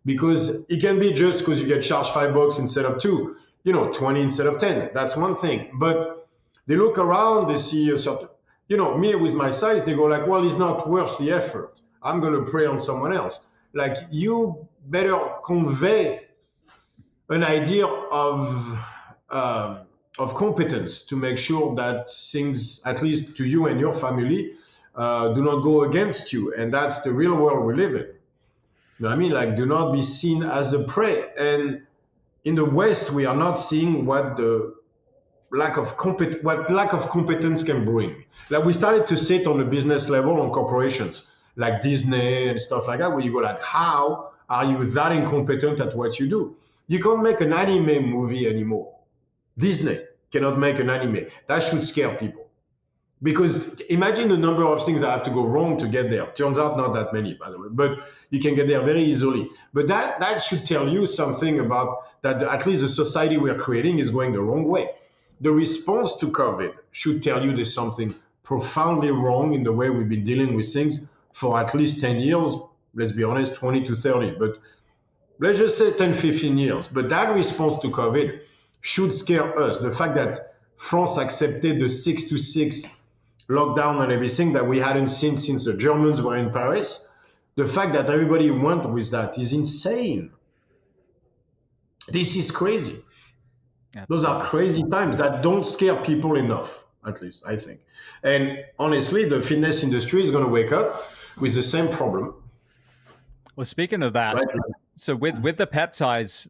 Because it can be just because you get charged $5 instead of 2, 20 instead of 10. That's one thing. But they look around, they see a certain, me with my size, they go like, well, it's not worth the effort. I'm going to prey on someone else. Like, you better convey an idea of competence to make sure that things, at least to you and your family, do not go against you. And that's the real world we live in. You know what I mean? Like, do not be seen as a prey. And in the West, we are not seeing what the lack of competence can bring. Like, we started to see it on the business level on corporations like Disney and stuff like that, where you go like, how are you that incompetent at what you do? You can't make an anime movie anymore. Disney cannot make an anime. That should scare people. Because imagine the number of things that have to go wrong to get there. Turns out not that many, by the way, but you can get there very easily. But that should tell you something about that, at least the society we are creating is going the wrong way. The response to COVID should tell you there's something profoundly wrong in the way we've been dealing with things for at least 10 years, let's be honest, 20 to 30, but let's just say 10, 15 years. But that response to COVID should scare us. The fact that France accepted the 6-to-6 lockdown and everything that we hadn't seen since the Germans were in Paris, the fact that everybody went with that is insane. This is crazy. Yeah. Those are crazy times that don't scare people enough, at least, I think. And honestly, the fitness industry is going to wake up with the same problem. Well, speaking of that, right? So with the peptides,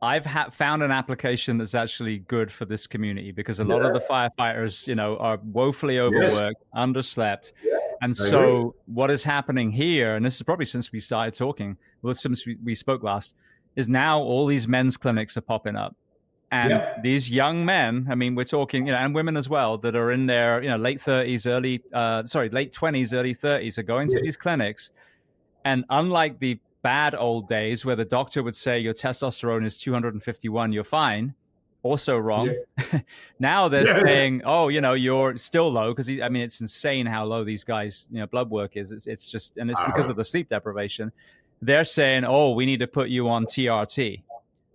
I've found an application that's actually good for this community because a lot of the firefighters, are woefully overworked, underslept. Yeah, and so what is happening here, and this is probably since we started talking, well, since we spoke last, is now all these men's clinics are popping up. And these young men, I mean, we're talking, and women as well, that are in their, late 20s, early 30s are going to these clinics. And unlike the bad old days where the doctor would say your testosterone is 251, you're fine, also wrong. Yeah. Now they're saying, oh, you're still low, because it's insane how low these guys, blood work is. It's just, and it's because of the sleep deprivation. They're saying, oh, we need to put you on TRT,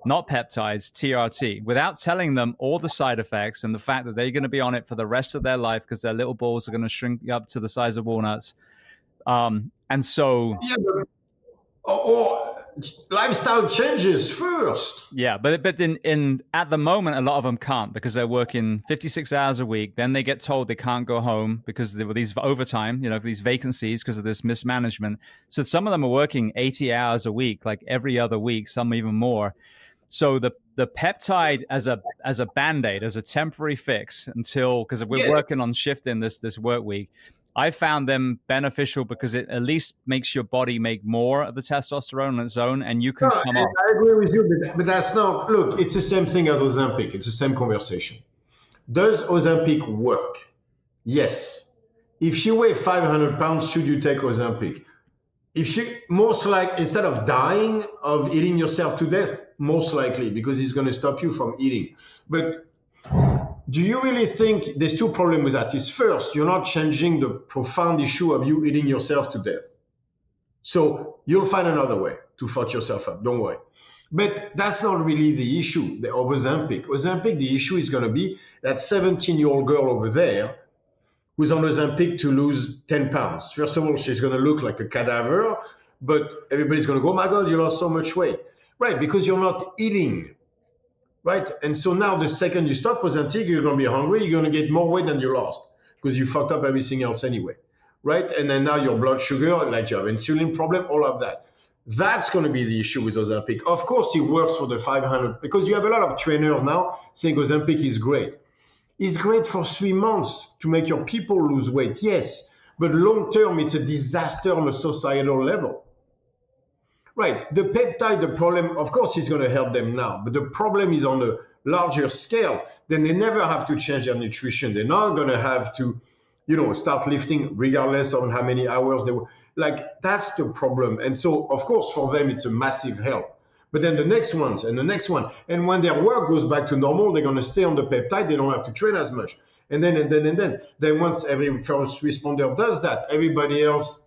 not peptides, TRT, without telling them all the side effects and the fact that they're going to be on it for the rest of their life because their little balls are going to shrink up to the size of walnuts. And so... Yeah, or lifestyle changes first. Yeah, but in at the moment, a lot of them can't because they're working 56 hours a week. Then they get told they can't go home because there were these overtime, these vacancies because of this mismanagement. So some of them are working 80 hours a week, like every other week, some even more. So the peptide as a Band-Aid, as a temporary fix until, because we're working on shifting this work week, I found them beneficial because it at least makes your body make more of the testosterone on its own, and you can come off. I agree with you, but that's not, look, it's the same thing as Ozempic. It's the same conversation. Does Ozempic work? Yes. If you weigh 500 pounds, should you take Ozempic? If you, most likely, instead of dying of eating yourself to death, most likely, because it's going to stop you from eating. But do you really think there's two problems with that? Is first, you're not changing the profound issue of you eating yourself to death. So you'll find another way to fuck yourself up. Don't worry. But that's not really the issue of Ozempic. Ozempic, the issue is going to be that 17-year-old girl over there who's on Ozempic to lose 10 pounds. First of all, she's going to look like a cadaver, but everybody's going to go, oh my God, you lost so much weight. Right, because you're not eating. Right, and so now the second you stop Ozempic, you're going to be hungry, you're going to get more weight than you lost because you fucked up everything else anyway. Right, and then now your blood sugar, like you have insulin problem, all of that. That's going to be the issue with Ozempic. Of course, it works for the 500 because you have a lot of trainers now saying Ozempic is great. It's great for 3 months to make your people lose weight, yes, but long term, it's a disaster on a societal level. Right, the peptide, the problem, of course, is going to help them now, but the problem is on a larger scale. Then they never have to change their nutrition. They're not going to have to, start lifting regardless of how many hours they were. Like, that's the problem. And so, of course, for them, it's a massive help. But then the next ones and the next one. And when their work goes back to normal, they're going to stay on the peptide. They don't have to train as much. And then once every first responder does that, everybody else,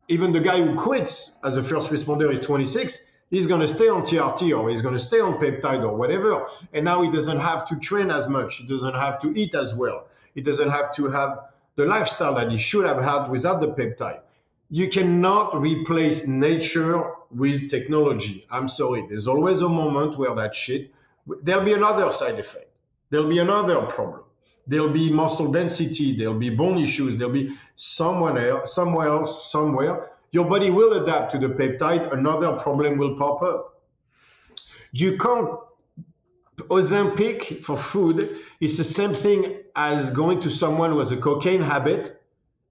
even the guy who quits as a first responder is 26, he's going to stay on TRT or he's going to stay on peptide or whatever. And now he doesn't have to train as much. He doesn't have to eat as well. He doesn't have to have the lifestyle that he should have had without the peptide. You cannot replace nature with technology. I'm sorry. There's always a moment where there'll be another side effect. There'll be another problem. There'll be muscle density. There'll be bone issues. There'll be somewhere else. Your body will adapt to the peptide. Another problem will pop up. You can't. Ozempic for food is the same thing as going to someone who has a cocaine habit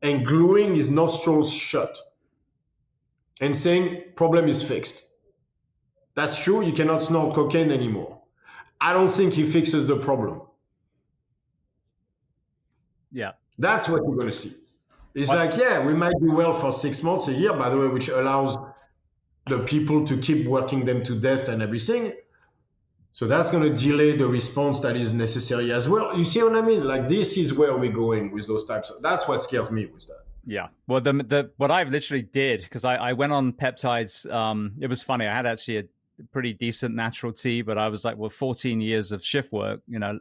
and gluing his nostrils shut and saying, problem is fixed. That's true. You cannot snort cocaine anymore. I don't think he fixes the problem. Yeah. That's what you're going to see. It's like, yeah, we might do well for 6 months, a year, by the way, which allows the people to keep working them to death and everything. So that's going to delay the response that is necessary as well. You see what I mean? Like, this is where we're going with those types of, that's what scares me with that. Yeah. Well, what I literally did, because I went on peptides, it was funny. I had actually a pretty decent natural tea, but I was like, well, 14 years of shift work, you know,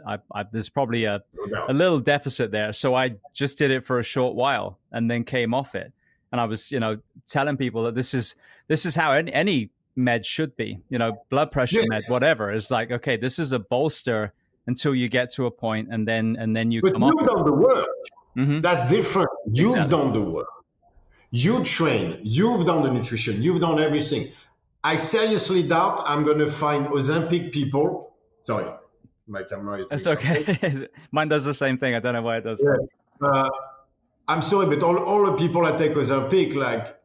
there's probably a little deficit there. So I just did it for a short while and then came off it. And I was, you know, telling people that this is how any med should be, you know, blood pressure med, whatever. It's like, okay, this is a bolster until you get to a point and then you come off. But you've done the work. Mm-hmm. That's different. You've done the work. You train. You've done the nutrition. You've done everything. I seriously doubt I'm going to find Ozempic people. Sorry, my camera is. That's okay. Mine does the same thing. I don't know why it does. Yeah. I'm sorry, but all the people that take Ozempic, like,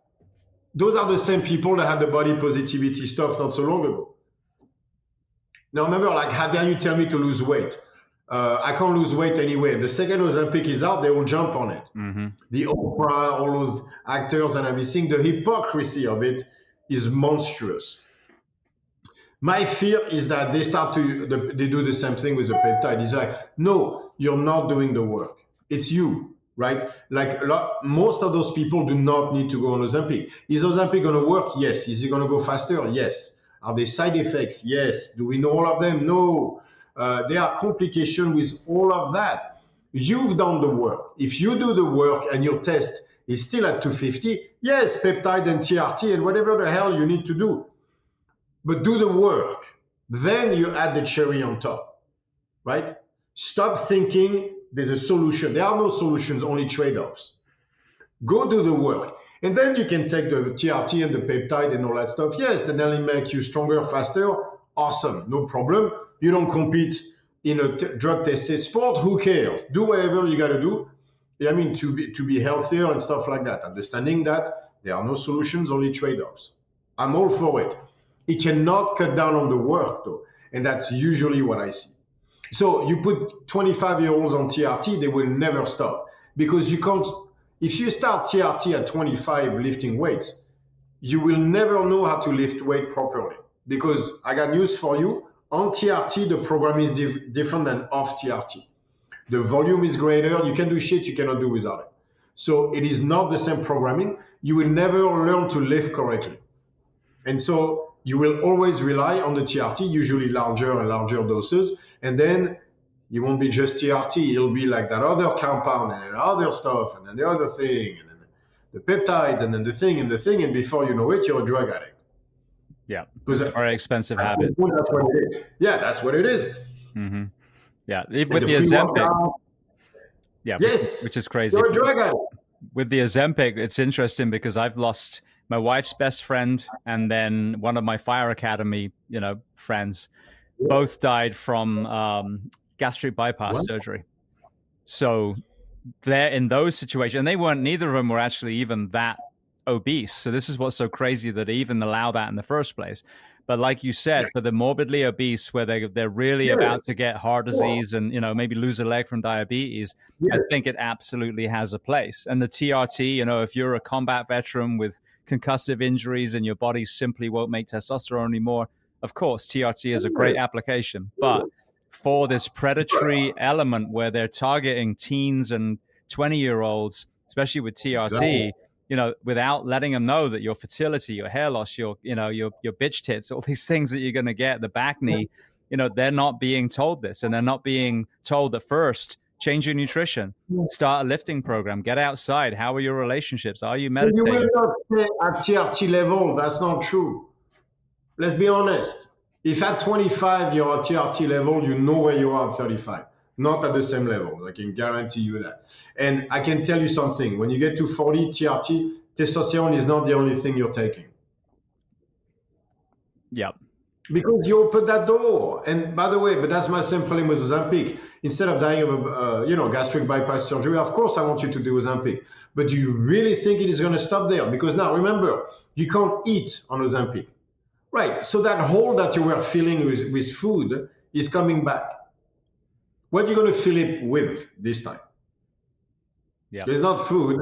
those are the same people that had the body positivity stuff not so long ago. Now remember, like, how dare you tell me to lose weight? I can't lose weight anyway. The second Ozempic is out, they will jump on it. Mm-hmm. The Oprah, all those actors and everything, the hypocrisy of it is monstrous. My fear is that they do the same thing with the peptide. It's like, no, you're not doing the work. It's you, right? Like most of those people do not need to go on Ozempic. Is Ozempic going to work? Yes. Is it going to go faster? Yes. Are there side effects? Yes. Do we know all of them? No. There are complications with all of that. You've done the work. If you do the work and your test is still at 250, yes, peptide and TRT and whatever the hell you need to do. But do the work. Then you add the cherry on top, right? Stop thinking there's a solution. There are no solutions, only trade-offs. Go do the work. And then you can take the TRT and the peptide and all that stuff. Yes, then they'll make you stronger, faster. Awesome, no problem. You don't compete in a drug-tested sport. Who cares? Do whatever you got to do. I mean, to be healthier and stuff like that. Understanding that there are no solutions, only trade-offs. I'm all for it. It cannot cut down on the work, though. And that's usually what I see. So you put 25-year-olds on TRT, they will never stop. Because you can't, if you start TRT at 25 lifting weights, you will never know how to lift weight properly. Because I got news for you. On TRT, the program is different than off TRT. The volume is greater. You can do shit you cannot do without it. So it is not the same programming. You will never learn to lift correctly. And so you will always rely on the TRT, usually larger and larger doses. And then it won't be just TRT. It'll be like that other compound and then other stuff and then the other thing and then the peptides and then the thing. And before you know it, you're a drug addict. Yeah, it's a very expensive habit. That's what it is. Yeah, that's what it is. Mm-hmm. Yeah, with the Ozempic. Yeah, yes, which is crazy. You're a drug addict. With the Ozempic, it's interesting because I've lost my wife's best friend and then one of my fire academy, friends. Yeah. Both died from gastric bypass surgery. So they're in those situations, and neither of them were actually even that obese. So this is what's so crazy that they even allow that in the first place. But like you said, for the morbidly obese, where they're really about to get heart disease and maybe lose a leg from diabetes, I think it absolutely has a place. And the TRT, if you're a combat veteran with concussive injuries and your body simply won't make testosterone anymore, of course, TRT is a great application, but for this predatory element where they're targeting teens and 20-year-olds, especially with TRT, Exactly. without letting them know that your fertility, your hair loss, your bitch tits, all these things that you're going to get, the back knee, they're not being told this, and they're not being told that first, change your nutrition, start a lifting program, get outside. How are your relationships? Are you meditating? You will not stay at TRT level. That's not true. Let's be honest. If at 25 you're at TRT level, you know where you are at 35. Not at the same level. I can guarantee you that. And I can tell you something. When you get to 40 TRT, testosterone is not the only thing you're taking. Yep. Because you open that door. And by the way, but that's my same problem with Ozempic. Instead of dying of a gastric bypass surgery, of course I want you to do Ozempic. But do you really think it is going to stop there? Because now remember, you can't eat on Ozempic. Right. So that hole that you were filling with food is coming back. What are you going to fill it with this time? Yeah. There's not food.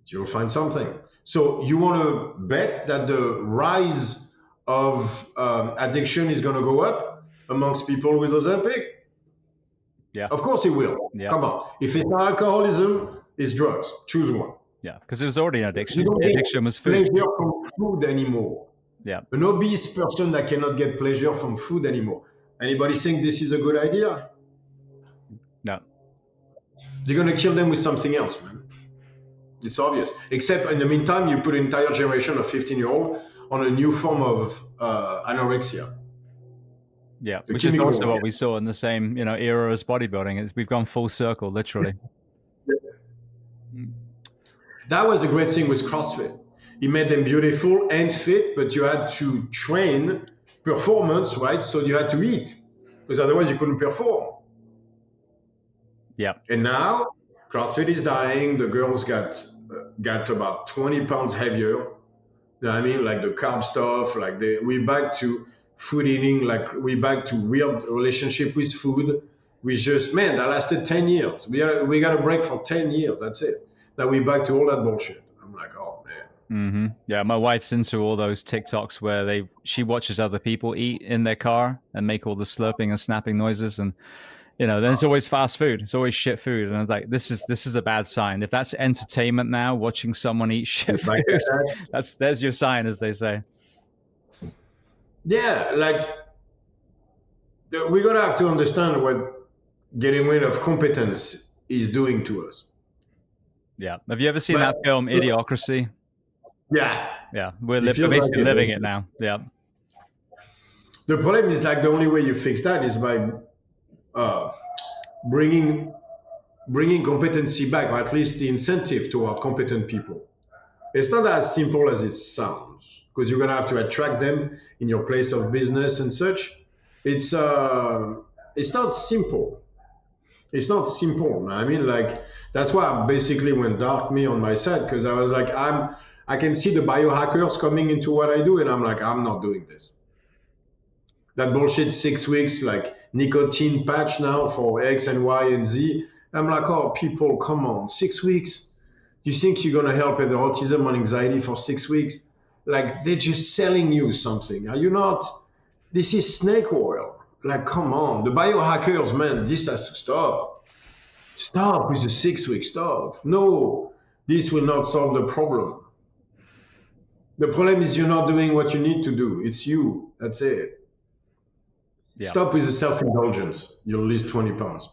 You'll find something. So you want to bet that the rise of addiction is going to go up amongst people with Ozempic? Yeah. Of course it will. Yeah. Come on. If it's not alcoholism, it's drugs. Choose one. Yeah, because it was already an addiction. You don't The get addiction was food. pleasure from food anymore. Yeah. An obese person that cannot get pleasure from food anymore. Anybody think this is a good idea? No. You're going to kill them with something else, man. It's obvious. Except in the meantime, you put an entire generation of 15-year-old on a new form of anorexia. Yeah, which is also what we saw in the same era as bodybuilding. We've gone full circle, literally. That was a great thing with CrossFit. It made them beautiful and fit, but you had to train performance, right? So you had to eat, because otherwise you couldn't perform. Yeah. And now CrossFit is dying. The girls got about 20 pounds heavier. You know what I mean? Like the carb stuff, like we're back to food eating, like we're back to weird relationship with food. That lasted 10 years. We got a break for 10 years. That's it. Now we're back to all that bullshit. I'm like, oh man. Mm-hmm. Yeah, my wife's into all those TikToks where she watches other people eat in their car and make all the slurping and snapping noises, and then it's always fast food. It's always shit food, and I was like, this is a bad sign. If that's entertainment now, watching someone eat shit food, there's your sign, as they say. Yeah, like we're gonna have to understand what getting rid of competence is doing to us. Yeah. Have you ever seen that film Idiocracy? Yeah. Yeah. We're basically living it now. Yeah. The problem is like the only way you fix that is by bringing competency back, or at least the incentive toward competent people. It's not as simple as it sounds, because you're going to have to attract them in your place of business and such. It's not simple. It's not simple. I mean, like, that's why I basically went dark me on my side, because I was like, I can see the biohackers coming into what I do, and I'm like, I'm not doing this. That bullshit 6 weeks, like nicotine patch now for X and Y and Z. I'm like, oh, people, come on, 6 weeks? You think you're going to help with the autism and anxiety for 6 weeks? Like, they're just selling you something. Are you not? This is snake oil. Like, come on. The biohackers, man, this has to stop. Stop with the 6 week stuff. No, this will not solve the problem. The problem is you're not doing what you need to do. It's you. That's it. Yeah. Stop with the self-indulgence. You'll lose 20 pounds.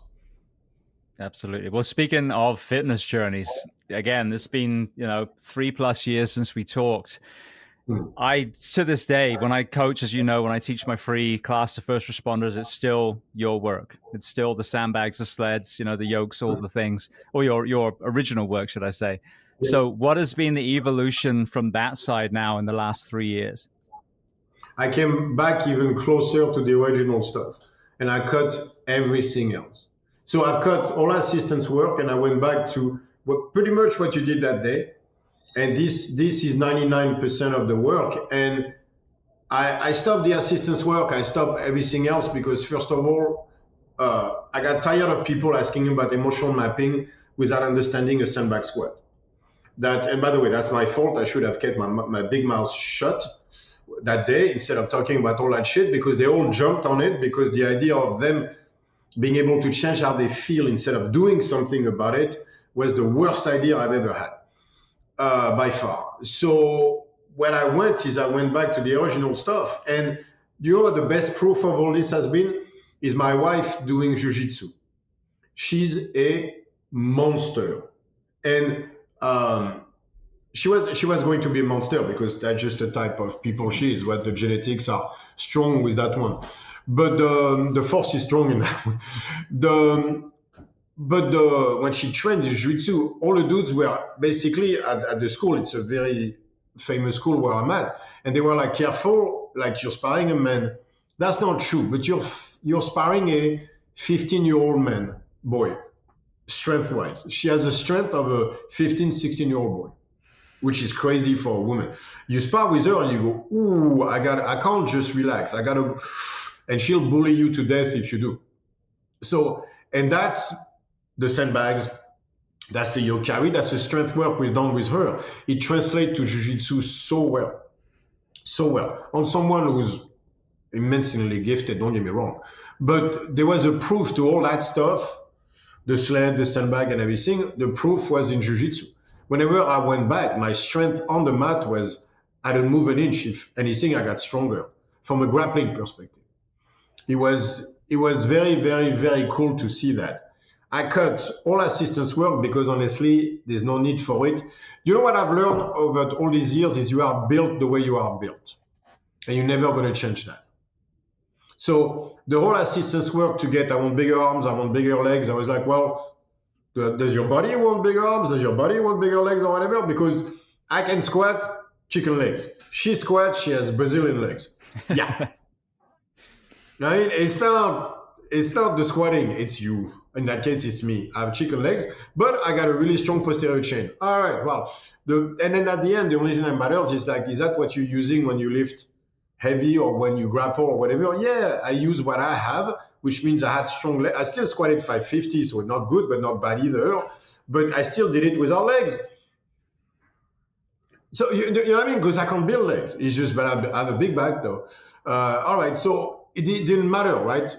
Absolutely. Well, speaking of fitness journeys, again, it's been 3+ years since we talked. To this day, when I coach, as you know, when I teach my free class to first responders, it's still your work. It's still the sandbags, the sleds, the yokes, all the things, or your original work, should I say. Yeah. So what has been the evolution from that side now in the last 3 years? I came back even closer to the original stuff, and I cut everything else. So I've cut all assistance work, and I went back to pretty much what you did that day. And this is 99% of the work. And I stopped the assistance work. I stopped everything else because, first of all, I got tired of people asking about emotional mapping without understanding a sandbag squat. And by the way, that's my fault. I should have kept my big mouth shut. that day instead of talking about all that shit, because they all jumped on it, because the idea of them being able to change how they feel instead of doing something about it was the worst idea I've ever had, by far. So what I went back to the original stuff. And you know what the best proof of all this has been? Is my wife doing jiu-jitsu. She's a monster. And she was going to be a monster because that's just the type of people she is. What the genetics are strong with that one, but the force is strong in that one. When she trained in jiu-jitsu, all the dudes were basically at the school. It's a very famous school where I'm at, and they were like, careful, like you're sparring a man. That's not true, but you're sparring a 15-year-old man, boy, strength-wise. She has the strength of a 15, 16-year-old boy, which is crazy for a woman. You spar with her and you go, ooh, I can't just relax. I gotta, and she'll bully you to death if you do. So, and that's the sandbags, that's the yokari, that's the strength work we've done with her. It translates to jiu-jitsu so well. On someone who's immensely gifted, don't get me wrong. But there was a proof to all that stuff, the sled, the sandbag and everything. The proof was in jiu-jitsu. Whenever I went back, my strength on the mat was, I didn't move an inch. If anything, I got stronger from a grappling perspective. It was very, very, very cool to see that. I cut all assistance work because honestly, there's no need for it. You know what I've learned over all these years is you are built the way you are built. And you're never going to change that. So the whole assistance work to get, I want bigger arms, I want bigger legs. I was like, well, does your body want bigger arms? Does your body want bigger legs or whatever? Because I can squat chicken legs. She squats, she has Brazilian legs. Yeah. I mean, it's not the squatting, it's you. In that case, it's me. I have chicken legs, but I got a really strong posterior chain. All right, well, and then at the end, the only thing that matters is like, is that what you're using when you lift heavy or when you grapple or whatever? Yeah, I use what I have, which means I had strong legs. I still squatted 550, so not good, but not bad either. But I still did it without legs. So, you know what I mean? Because I can't build legs. It's just, but I have a big back though. All right, so it didn't matter, right?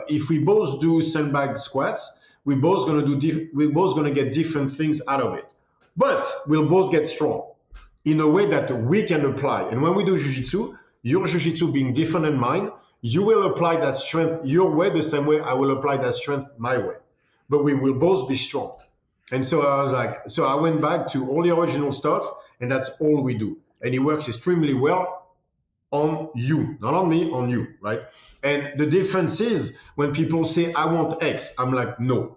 If we both do sandbag squats, we're both gonna get different things out of it. But we'll both get strong in a way that we can apply. And when we do jiu-jitsu, your jiu-jitsu being different than mine, you will apply that strength your way the same way I will apply that strength my way. But we will both be strong. And so I was like, so I went back to all the original stuff, and that's all we do. And it works extremely well on you, not on me, on you, right? And the difference is when people say, I want X, I'm like, no.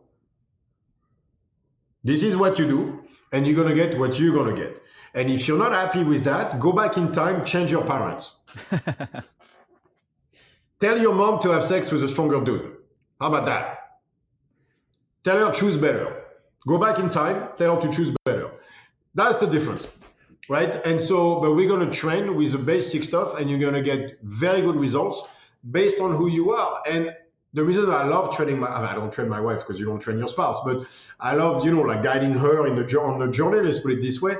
This is what you do, and you're going to get what you're going to get. And if you're not happy with that, go back in time, change your parents. Tell your mom to have sex with a stronger dude. How about that? Tell her choose better. Go back in time, tell her to choose better. That's the difference, right? And so, but we're going to train with the basic stuff, and you're going to get very good results based on who you are. And the reason I love training I don't train my wife because you don't train your spouse, but I love, like guiding her on the journey, let's put it this way,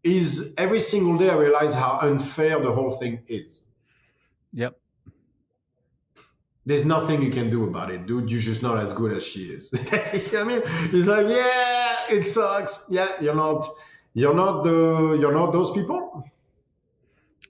is every single day I realize how unfair the whole thing is. Yep. There's nothing you can do about it, dude. You're just not as good as she is. You know what I mean? It's like, yeah, it sucks. Yeah, you're not those people.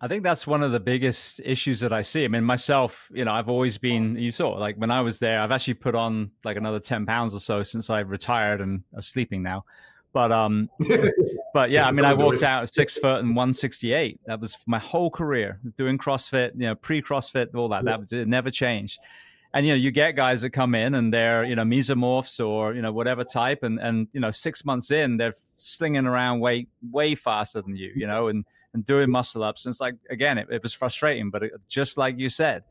I think that's one of the biggest issues that I see. I mean, myself, I've always been, you saw, like when I was there, I've actually put on like another 10 pounds or so since I retired and are sleeping now. But yeah, I mean, I walked out at 6 foot and 168. That was my whole career doing CrossFit, pre-CrossFit, all that. It never changed. And, you get guys that come in and they're, mesomorphs or, whatever type. And 6 months in, they're slinging around way faster than you, and doing muscle ups. And it's like, again, it was frustrating, but just like you said,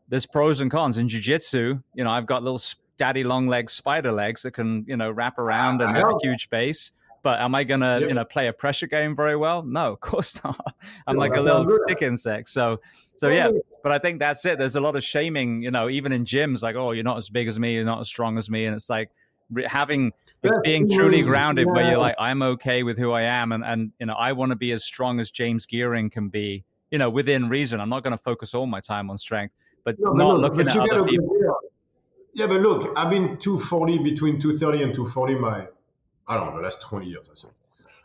there's pros and cons. In jiu-jitsu, I've got little daddy long legs, spider legs that can, wrap around and have a huge base. But am I going to, play a pressure game very well? No, of course not. I'm like a little stick insect. So yeah, but I think that's it. There's a lot of shaming, even in gyms, like, oh, you're not as big as me, you're not as strong as me. And it's like being truly grounded where you're like, I'm okay with who I am. And I want to be as strong as James Gearing can be, within reason. I'm not going to focus all my time on strength, but No, not looking at you get other a good people. idea. Yeah, but look, I've been 240, between 230 and 240 I don't know, the last 20 years, I think.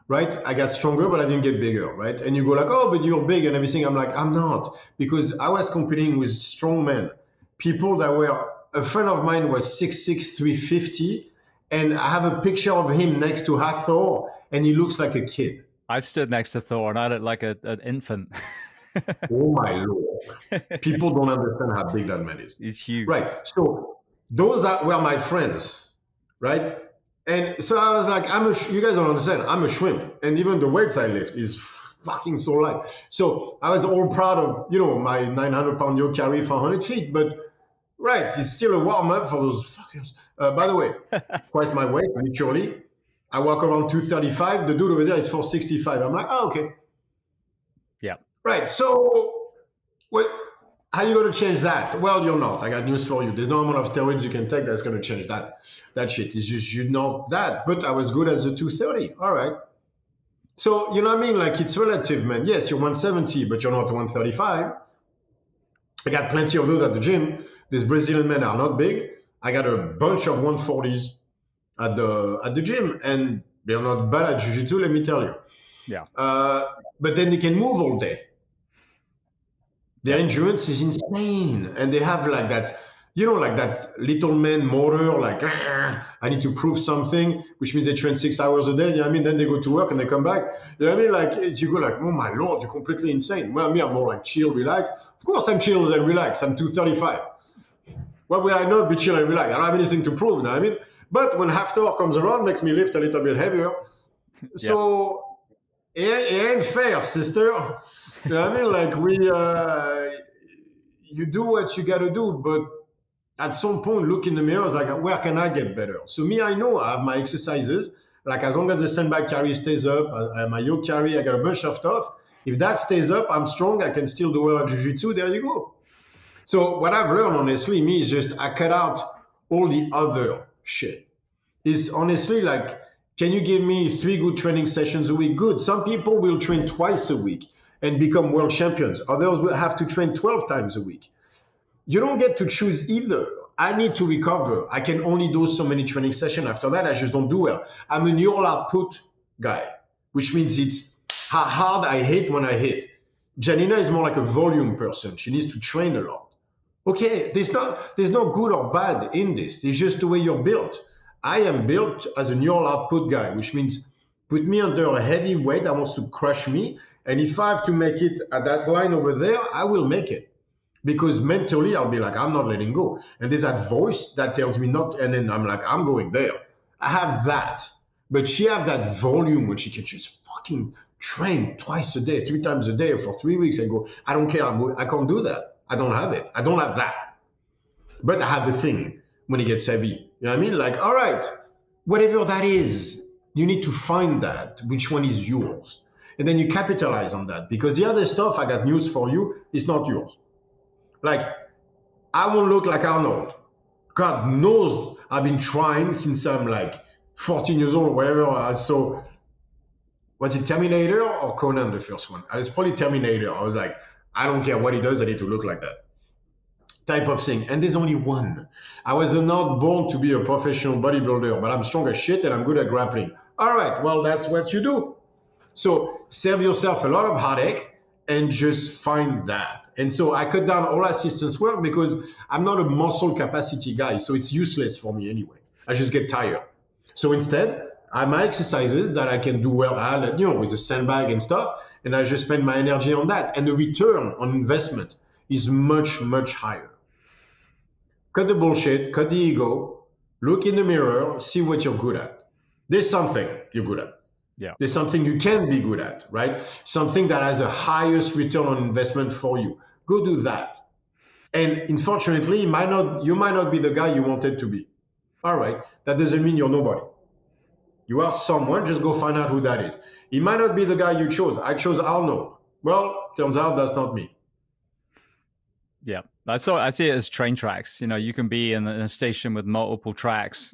Right? I got stronger, but I didn't get bigger, right? And you go like, oh, but you're big and everything. I'm like, I'm not, because I was competing with strong men, people that were, a friend of mine was 6'6", 350, and I have a picture of him next to Hathor, and he looks like a kid. I've stood next to Thor, and I look like an infant. Oh my Lord. People don't understand how big that man is. He's huge. Right. So those that were my friends, right? And so I was like, you guys don't understand, I'm a shrimp. And even the weights I lift is fucking so light. So I was all proud of, my 900-pound yoke carry for 100 feet. But right, it's still a warm-up for those fuckers. By the way, twice my weight, literally. I walk around 235. The dude over there is 465. I'm like, oh, okay. Yeah. Right. So how are you going to change that? Well, you're not. I got news for you. There's no amount of steroids you can take that's going to change that. That shit is just, you're not that. But I was good as a 230. All right. So, you know what I mean? Like, it's relative, man. Yes, you're 170, but you're not 135. I got plenty of those at the gym. These Brazilian men are not big. I got a bunch of 140s at the gym, and they're not bad at jiu-jitsu, let me tell you. Yeah. But then they can move all day. Their endurance is insane, and they have like that, like that little man motor, like, I need to prove something, which means they train 6 hours a day. You know what I mean? Then they go to work and they come back. You know what I mean? Like, you go like, oh my Lord, you're completely insane. Well, me, I'm more like chill, relaxed. Of course, I'm chill and relaxed. I'm 235. Why would I not be chill and relaxed? I don't have anything to prove. You know what I mean? But when Haftor comes around, makes me lift a little bit heavier. So it ain't fair, sister. You know what I mean? Like, you do what you got to do, but at some point, look in the mirror, it's like, where can I get better? So me, I know I have my exercises. Like, as long as the sandbag carry stays up, my yoke carry, I got a bunch of stuff. If that stays up, I'm strong. I can still do well at jiu-jitsu. There you go. So what I've learned, honestly, me, is just I cut out all the other shit. It's honestly like, can you give me 3 good training sessions a week? Good. Some people will train twice a week and become world champions. Others will have to train 12 times a week. You don't get to choose either. I need to recover. I can only do so many training sessions. After that, I just don't do well. I'm a neural output guy, which means it's how hard I hit when I hit. Janina is more like a volume person. She needs to train a lot. Okay, there's no good or bad in this. It's just the way you're built. I am built as a neural output guy, which means put me under a heavy weight that wants to crush me. And if I have to make it at that line over there, I will make it. Because mentally, I'll be like, I'm not letting go. And there's that voice that tells me not, and then I'm like, I'm going there. I have that. But she have that volume when she can just fucking train twice a day, 3 times a day for 3 weeks and go, I don't care, I can't do that. I don't have it. I don't have that. But I have the thing when it gets heavy. You know what I mean? Like, all right, whatever that is, you need to find that, which one is yours. And then you capitalize on that. Because the other stuff, I got news for you, it's not yours. Like, I won't look like Arnold. God knows I've been trying since I'm like 14 years old or whatever. I saw, was it Terminator or Conan, the first one? It's probably Terminator. I was like, I don't care what he does, I need to look like that type of thing. And there's only one. I was not born to be a professional bodybuilder, but I'm strong as shit and I'm good at grappling. All right, well, that's what you do. So save yourself a lot of heartache and just find that. And so I cut down all assistance work because I'm not a muscle capacity guy. So it's useless for me anyway. I just get tired. So instead, I have my exercises that I can do well, with a sandbag and stuff. And I just spend my energy on that. And the return on investment is much, much higher. Cut the bullshit, cut the ego, look in the mirror, see what you're good at. There's something you're good at. Yeah. There's something you can be good at, right? Something that has a highest return on investment for you. Go do that. And unfortunately, you might not be the guy you wanted to be. All right. That doesn't mean you're nobody. You are someone, just go find out who that is. He might not be the guy you chose. I chose Arnold. Well, turns out that's not me. Yeah. I see it as train tracks. You can be in a station with multiple tracks,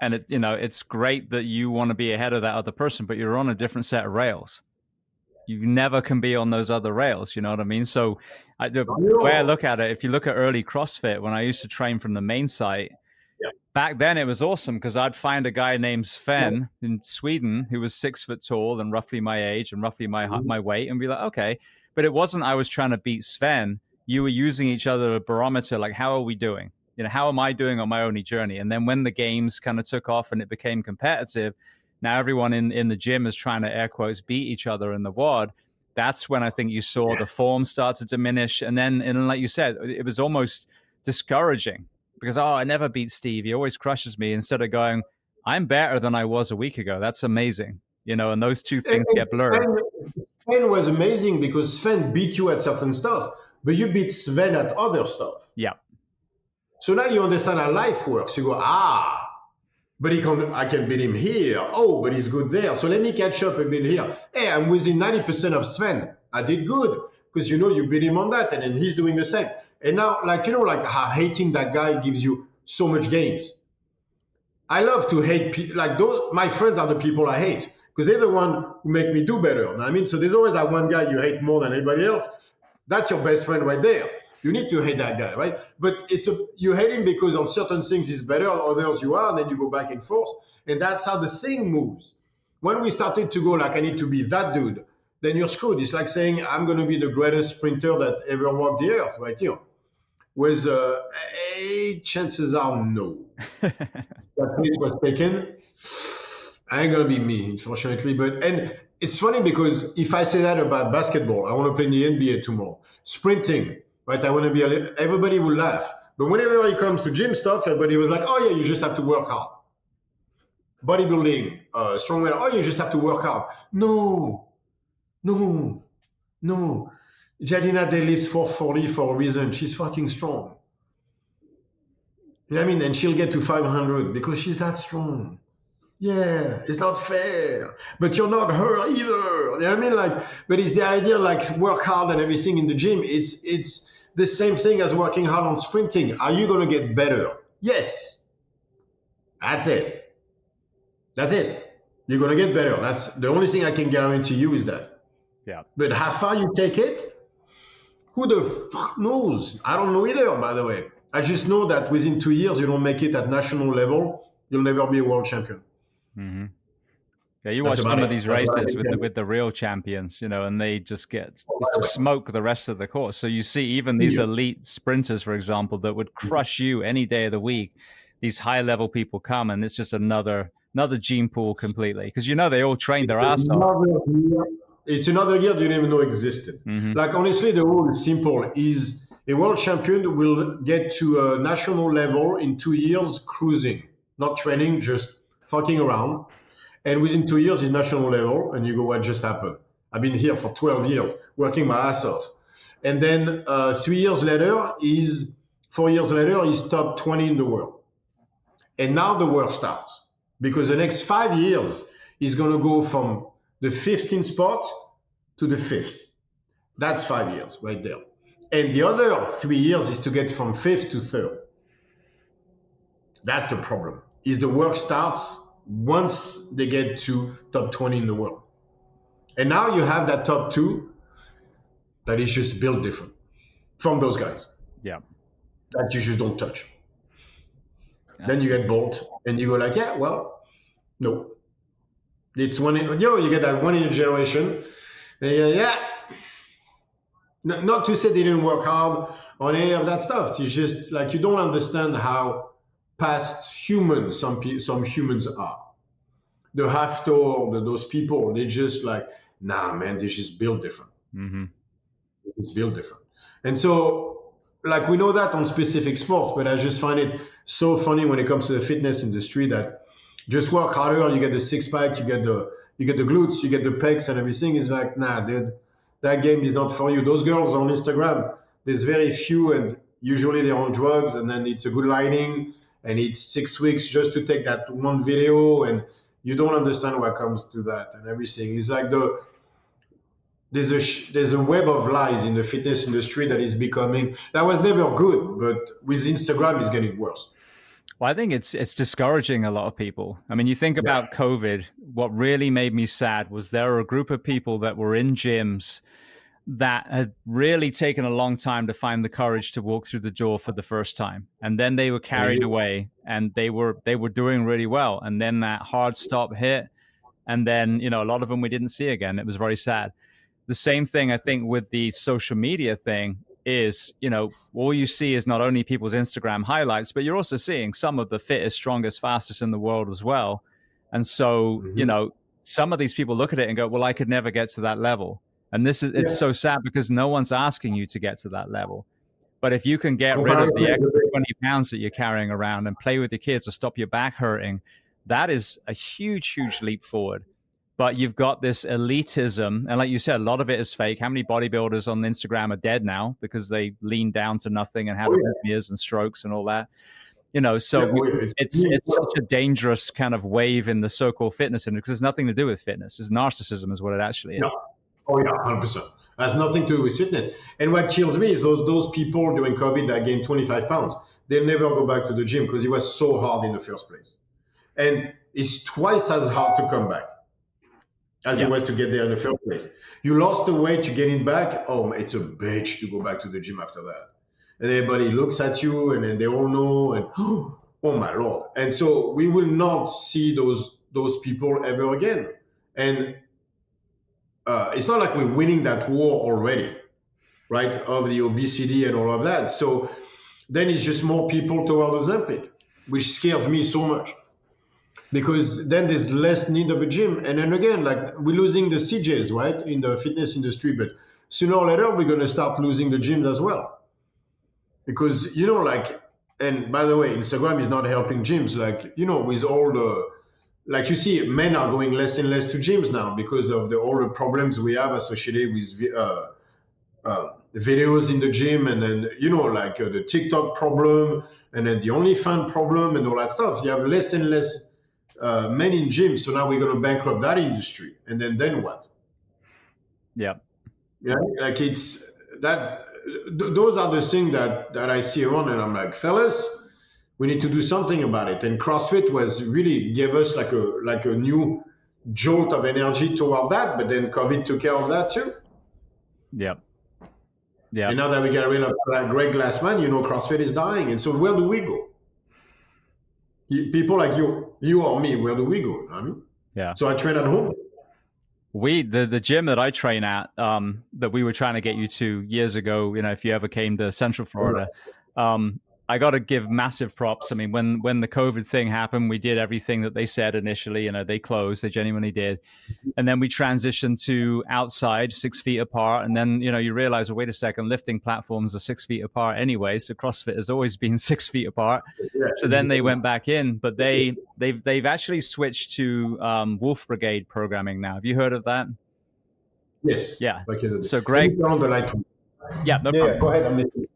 and it's great that you want to be ahead of that other person, but you're on a different set of rails. you never can be on those other rails. You know what I mean? So the way I look at it, if you look at early CrossFit, when I used to train from the main site, back then it was awesome because I'd find a guy named Sven in Sweden who was 6 foot tall and roughly my age and roughly my weight, and be like, okay. But it wasn't I was trying to beat Sven. You were using each other a barometer, like, how are we doing? You know, how am I doing on my own journey? And then when the games kind of took off and it became competitive, now everyone in the gym is trying to, air quotes, beat each other in the WOD. That's when I think you saw the form start to diminish. And then like you said, it was almost discouraging because, I never beat Steve. He always crushes me, instead of going, I'm better than I was a week ago. That's amazing. You know, and those two things get blurred. Sven was amazing because Sven beat you at certain stuff, but you beat Sven at other stuff. Yeah. So now you understand how life works. You go, but I can beat him here. Oh, but he's good there. So let me catch up a bit here. Hey, I'm within 90% of Sven. I did good because, you beat him on that, and then he's doing the same. And now, how hating that guy gives you so much gains. I love to hate people. Like, my friends are the people I hate because they're the one who make me do better. You know what I mean? So there's always that one guy you hate more than anybody else. That's your best friend right there. You need to hate that guy, right? But you hate him because on certain things he's better, on others you are, and then you go back and forth. And that's how the thing moves. When we started to go like, I need to be that dude, then you're screwed. It's like saying, I'm going to be the greatest sprinter that ever walked the earth, right? With chances are no. That place was taken. I ain't going to be me, unfortunately. And it's funny because if I say that about basketball, I want to play in the NBA tomorrow. Sprinting, right? I want to be, everybody will laugh. But whenever it comes to gym stuff, everybody was like, oh yeah, you just have to work hard. Bodybuilding, strongman, oh, you just have to work hard. No. Jadina deadlifts 440 for a reason. She's fucking strong. You know what I mean? And she'll get to 500 because she's that strong. Yeah, it's not fair. But you're not her either. You know what I mean? But it's the idea, work hard and everything in the gym. It's the same thing as working hard on sprinting. Are you going to get better? Yes. That's it. You're going to get better. That's the only thing I can guarantee you is that. Yeah. But how far you take it, who the fuck knows? I don't know either, by the way. I just know that within 2 years, you don't make it at national level, you'll never be a world champion. Mm-hmm. Yeah, you watch some of these races with the real champions, and they just get smoke the rest of the course. So you see even these elite sprinters, for example, that would crush you any day of the week. These high-level people come, and it's just another gene pool completely. Because they all trained their ass off. It's another year you didn't even know existed. Mm-hmm. Honestly, the rule is simple. Is a world champion will get to a national level in 2 years cruising, not training, just fucking around. And within 2 years is national level. And you go, what just happened? I've been here for 12 years, working my ass off. And then 4 years later is top 20 in the world. And now the work starts. Because the next 5 years is going to go from the 15th spot to the 5th. That's 5 years right there. And the other 3 years is to get from 5th to 3rd. That's the problem, is the work starts once they get to top 20 in the world. And now you have that top 2 that is just built different from those guys. Yeah. That you just don't touch. Yeah. Then you get bold and you go like, yeah, well, no. It's you get that one in a generation. Yeah. Not to say they didn't work hard on any of that stuff. You just you don't understand how past humans some humans are. The Haftor, those people, they just nah, man, they just built different. Mm-hmm. It's built different. And so we know that on specific sports, but I just find it so funny when it comes to the fitness industry that just work harder, you get the six pack, you get the glutes, you get the pecs and everything. Is nah, dude, that game is not for you. Those girls on Instagram, there's very few, and usually they're on drugs, and then it's a good lighting, and it's 6 weeks just to take that one video, and you don't understand what comes to that and everything. It's there's a web of lies in the fitness industry that is becoming, that was never good, but with Instagram it's getting worse. Well, I think it's discouraging a lot of people. I mean, you think about COVID, what really made me sad was there were a group of people that were in gyms that had really taken a long time to find the courage to walk through the door for the first time. And then they were carried away and they were doing really well. And then that hard stop hit. And then, a lot of them we didn't see again. It was very sad. The same thing, I think, with the social media thing is, all you see is not only people's Instagram highlights, but you're also seeing some of the fittest, strongest, fastest in the world as well. And so, some of these people look at it and go, well, I could never get to that level. And it's so sad because no one's asking you to get to that level. But if you can get rid of the extra 20 pounds that you're carrying around and play with your kids or stop your back hurting, that is a huge, huge leap forward. But you've got this elitism. And like you said, a lot of it is fake. How many bodybuilders on Instagram are dead now because they lean down to nothing and have arrhythmias and strokes and all that? So it's such a dangerous kind of wave in the so-called fitness industry because it's nothing to do with fitness. It's narcissism is what it actually is. No. Oh, yeah, 100%. Has nothing to do with fitness. And what kills me is those people during COVID that gained 25 pounds. They'll never go back to the gym because it was so hard in the first place. And it's twice as hard to come back as it was to get there in the first place. You lost the weight, you get it back. Oh, it's a bitch to go back to the gym after that. And everybody looks at you and then they all know and oh my Lord. And so we will not see those people ever again. And it's not like we're winning that war already, right? Of the obesity and all of that. So then it's just more people toward Ozempic, which scares me so much. Because then there's less need of a gym. And then again, like we're losing the CJs, right, in the fitness industry. But sooner or later, we're going to start losing the gyms as well. Because, and by the way, Instagram is not helping gyms. With all the, like you see, men are going less and less to gyms now because of all the problems we have associated with videos in the gym. And then, the TikTok problem and then the OnlyFans problem and all that stuff. You have less and less men in gyms, so now we're going to bankrupt that industry, and then what? Yeah, it's that. Those are the things that I see around, and I'm like, fellas, we need to do something about it. And CrossFit was really gave us like a new jolt of energy toward that, but then COVID took care of that too. Yeah. And now that we got rid of Greg Glassman, CrossFit is dying, and so where do we go? People like you or me, where do we go? So I train at home. The gym that I train at, that we were trying to get you to years ago, if you ever came to Central Florida, I got to give massive props. I mean, when the COVID thing happened, we did everything that they said initially. They closed, they genuinely did. And then we transitioned to outside, 6 feet apart. And then, you realize, well, wait a second, lifting platforms are 6 feet apart anyway. So CrossFit has always been 6 feet apart. So then they went back in, but they've actually switched to Wolf Brigade programming now. Have you heard of that? Yes. Yeah. So Greg. Yeah, no problem. Go ahead. I'm listening.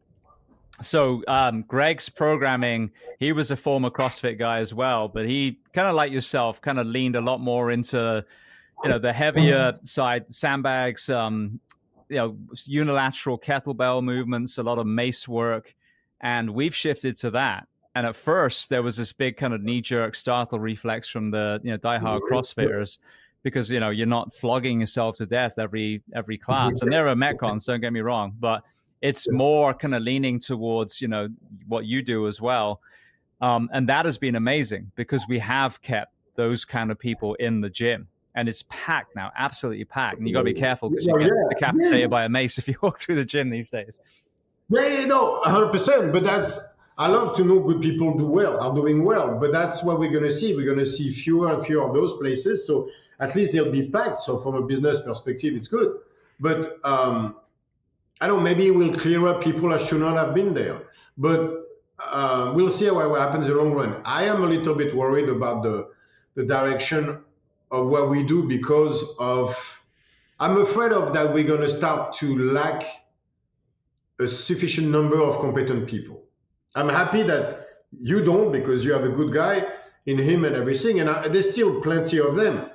So Greg's programming, he was a former CrossFit guy as well, but he kind of like yourself, kind of leaned a lot more into, the heavier side, sandbags, unilateral kettlebell movements, a lot of mace work. And we've shifted to that. And at first there was this big kind of knee-jerk startle reflex from the, diehard CrossFitters because, you're not flogging yourself to death every class. And there are Metcons, don't get me wrong, but it's more kind of leaning towards, what you do as well. And that has been amazing because we have kept those kind of people in the gym. And it's packed now, absolutely packed. And you got to be careful because you get decapitated by a mace if you walk through the gym these days. 100%. But I love to know good people are doing well. But that's what we're going to see. We're going to see fewer and fewer of those places. So at least they'll be packed. So from a business perspective, it's good. But I don't know, maybe we'll clear up people that should not have been there. But we'll see what happens in the long run. I am a little bit worried about the direction of what we do because I'm afraid of that we're going to start to lack a sufficient number of competent people. I'm happy that you don't because you have a good guy in him and everything. And there's still plenty of them.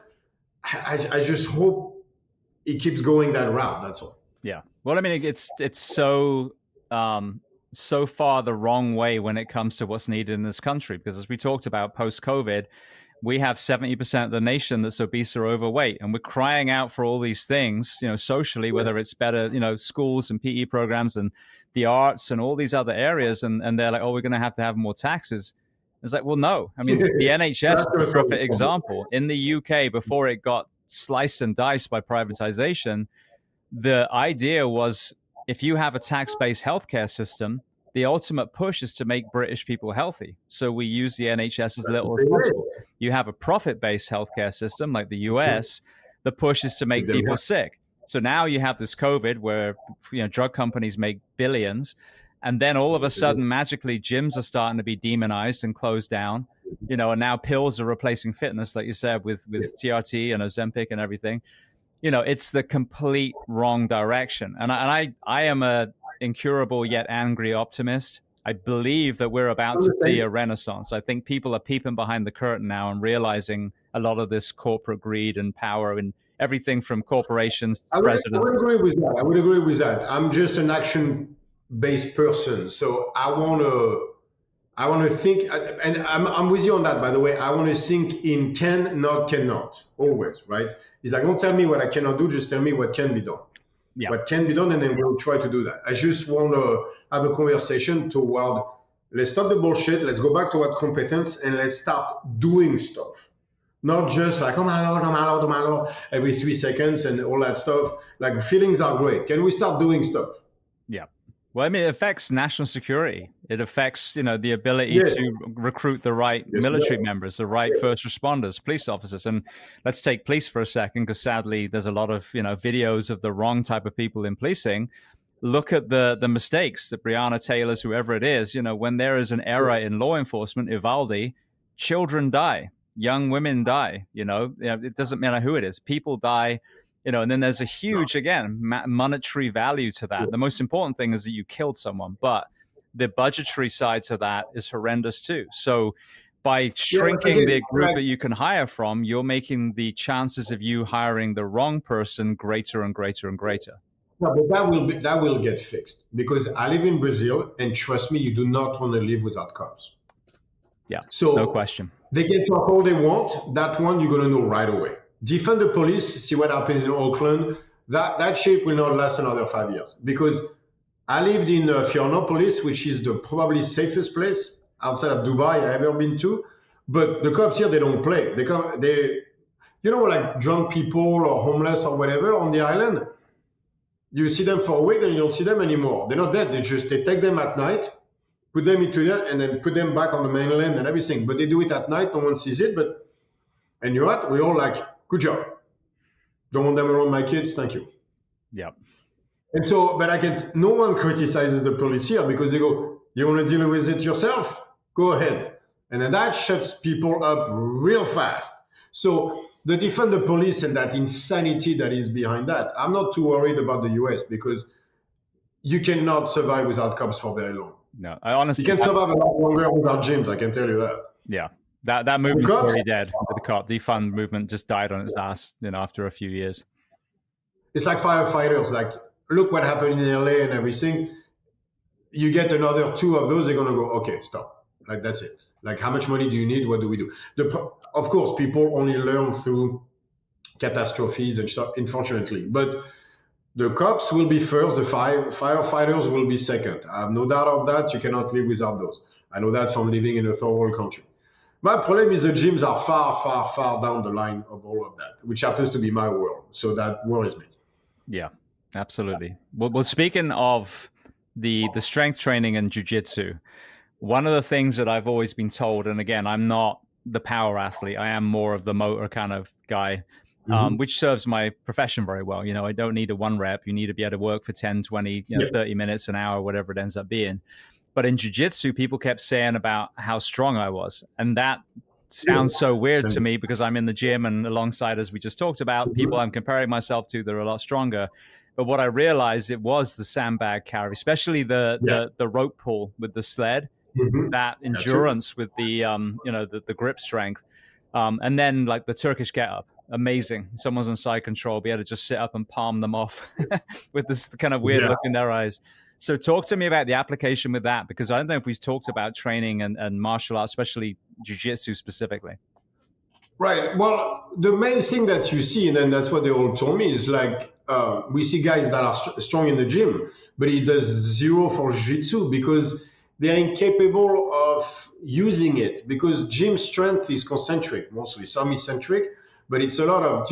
I just hope it keeps going that route. That's all. Yeah. Well, I mean, it's so so far the wrong way when it comes to what's needed in this country. Because as we talked about post-COVID, we have 70% of the nation that's obese or overweight, and we're crying out for all these things, socially, whether it's better, schools and PE programs and the arts and all these other areas. And they're like, oh, we're going to have more taxes. It's like, well, no. I mean, the NHS is a perfect example. In the UK, before it got sliced and diced by privatization, the idea was if you have a tax-based healthcare system, the ultimate push is to make British people healthy. So we use the NHS as little as possible. You have a profit-based healthcare system like the US, the push is to make people sick. So now you have this COVID where drug companies make billions, and then all of a sudden, magically, gyms are starting to be demonized and closed down, and now pills are replacing fitness, like you said, with TRT and Ozempic and everything. It's the complete wrong direction. And I am a incurable yet angry optimist. I believe that we're about to see a renaissance. I think people are peeping behind the curtain now and realizing a lot of this corporate greed and power and everything from corporations to presidents. I would agree with that. I'm just an action-based person. So I want to think, and I'm with you on that, by the way. I want to think in can, not cannot, always, right? It's like, don't tell me what I cannot do, just tell me what can be done. Yeah. What can be done, and then we'll try to do that. I just want to have a conversation toward, let's stop the bullshit, let's go back to what competence, and let's start doing stuff. Not just like, oh my Lord, every 3 seconds and all that stuff. Like, feelings are great. Can we start doing stuff? Yeah. Well, I mean, it affects national security. It affects, the ability to recruit the right military members, the right first responders, police officers. And let's take police for a second, because sadly, there's a lot of, videos of the wrong type of people in policing. Look at the mistakes that Breonna Taylor's, whoever it is, when there is an error in law enforcement, Uvalde, children die, young women die, it doesn't matter who it is. People die. And then there's a huge, again, monetary value to that. The most important thing is that you killed someone, but the budgetary side to that is horrendous too. So by shrinking the group that you can hire from, you're making the chances of you hiring the wrong person greater and greater and greater. No, but that will get fixed, because I live in Brazil, and trust me, you do not want to live without cops. Yeah, so no question. They can talk all they want. That one you're going to know right away. Defund the police, see what happens in Oakland. That ship will not last another 5 years, because I lived in Florianopolis, which is the probably safest place outside of Dubai I've ever been to. But the cops here, they don't play. Like drunk people or homeless or whatever on the island, you see them for a week, then you don't see them anymore. They're not dead. They take them at night, put them into there, and then put them back on the mainland and everything. But they do it at night. No one sees it. And you know what? We all like, good job. Don't want them around my kids. Thank you. Yeah. And so, but no one criticizes the police here, because they go, you want to deal with it yourself? Go ahead. And then that shuts people up real fast. So the defund the police and that insanity that is behind that, I'm not too worried about the US, because you cannot survive without cops for very long. No, I honestly, you can survive a lot longer without gyms, I can tell you that. Yeah. That movement's already dead. The cop defund movement just died on its ass, after a few years. It's like firefighters. Like, look what happened in LA and everything. You get another 2 of those, they're gonna go, okay, stop. Like, that's it. Like, how much money do you need? What do we do? Of course, people only learn through catastrophes and stuff, unfortunately. But the cops will be first. The firefighters will be second. I have no doubt of that. You cannot live without those. I know that from living in a third world country. My problem is the gyms are far, far, far down the line of all of that, which happens to be my world. So that worries me. Yeah, absolutely. Well, speaking of the strength training and jiu-jitsu, one of the things that I've always been told, and again, I'm not the power athlete, I am more of the motor kind of guy, which serves my profession very well. I don't need a 1 rep. You need to be able to work for 10, 20, 30 minutes, an hour, whatever it ends up being. But in jiu-jitsu, people kept saying about how strong I was. And that sounds so weird to me, because I'm in the gym, and alongside, as we just talked about, people I'm comparing myself to, they're a lot stronger. But what I realized, it was the sandbag carry, especially the rope pull with the sled, that endurance with the, the grip strength. And then like the Turkish get up. Amazing. Someone's on side control, be able to just sit up and palm them off with this kind of weird look in their eyes. So talk to me about the application with that, because I don't know if we've talked about training and martial arts, especially jiu-jitsu specifically. Right. Well, the main thing that you see, and then that's what they all told me, is like we see guys that are strong in the gym, but he does zero for jiu-jitsu because they're incapable of using it, because gym strength is concentric, mostly semi-centric, but it's a lot of,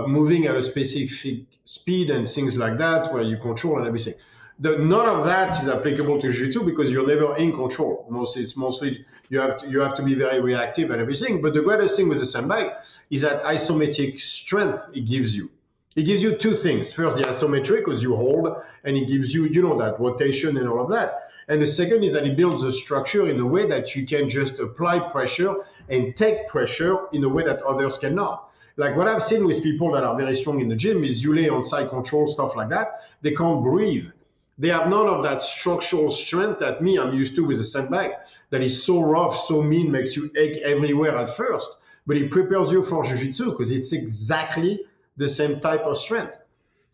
moving at a specific speed and things like that where you control and everything. None of that is applicable to jiu-jitsu because you're never in control. It's mostly you have to be very reactive and everything. But the greatest thing with the sandbag is that isometric strength it gives you. It gives you two things. First, the isometric, because you hold, and it gives you, that rotation and all of that. And the second is that it builds a structure in a way that you can just apply pressure and take pressure in a way that others cannot. Like what I've seen with people that are very strong in the gym is you lay on side control, stuff like that. They can't breathe. They have none of that structural strength that I'm used to with a sandbag that is so rough, so mean, makes you ache everywhere at first. But it prepares you for jiu-jitsu because it's exactly the same type of strength.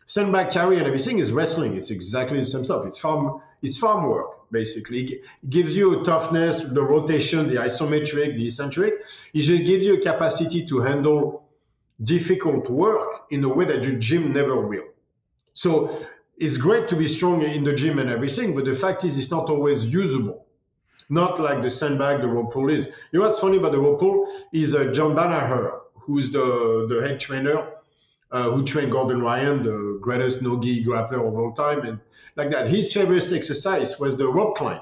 Sandbag carry and everything is wrestling. It's exactly the same stuff. It's farm work, basically. It gives you a toughness, the rotation, the isometric, the eccentric. It just gives you a capacity to handle difficult work in a way that your gym never will. So it's great to be strong in the gym and everything, but the fact is it's not always usable. Not like the sandbag, the rope pull is. You know what's funny about the rope pull is John Danaher, who's the head trainer who trained Gordon Ryan, the greatest no-gi grappler of all time, and like that. His favorite exercise was the rope climb.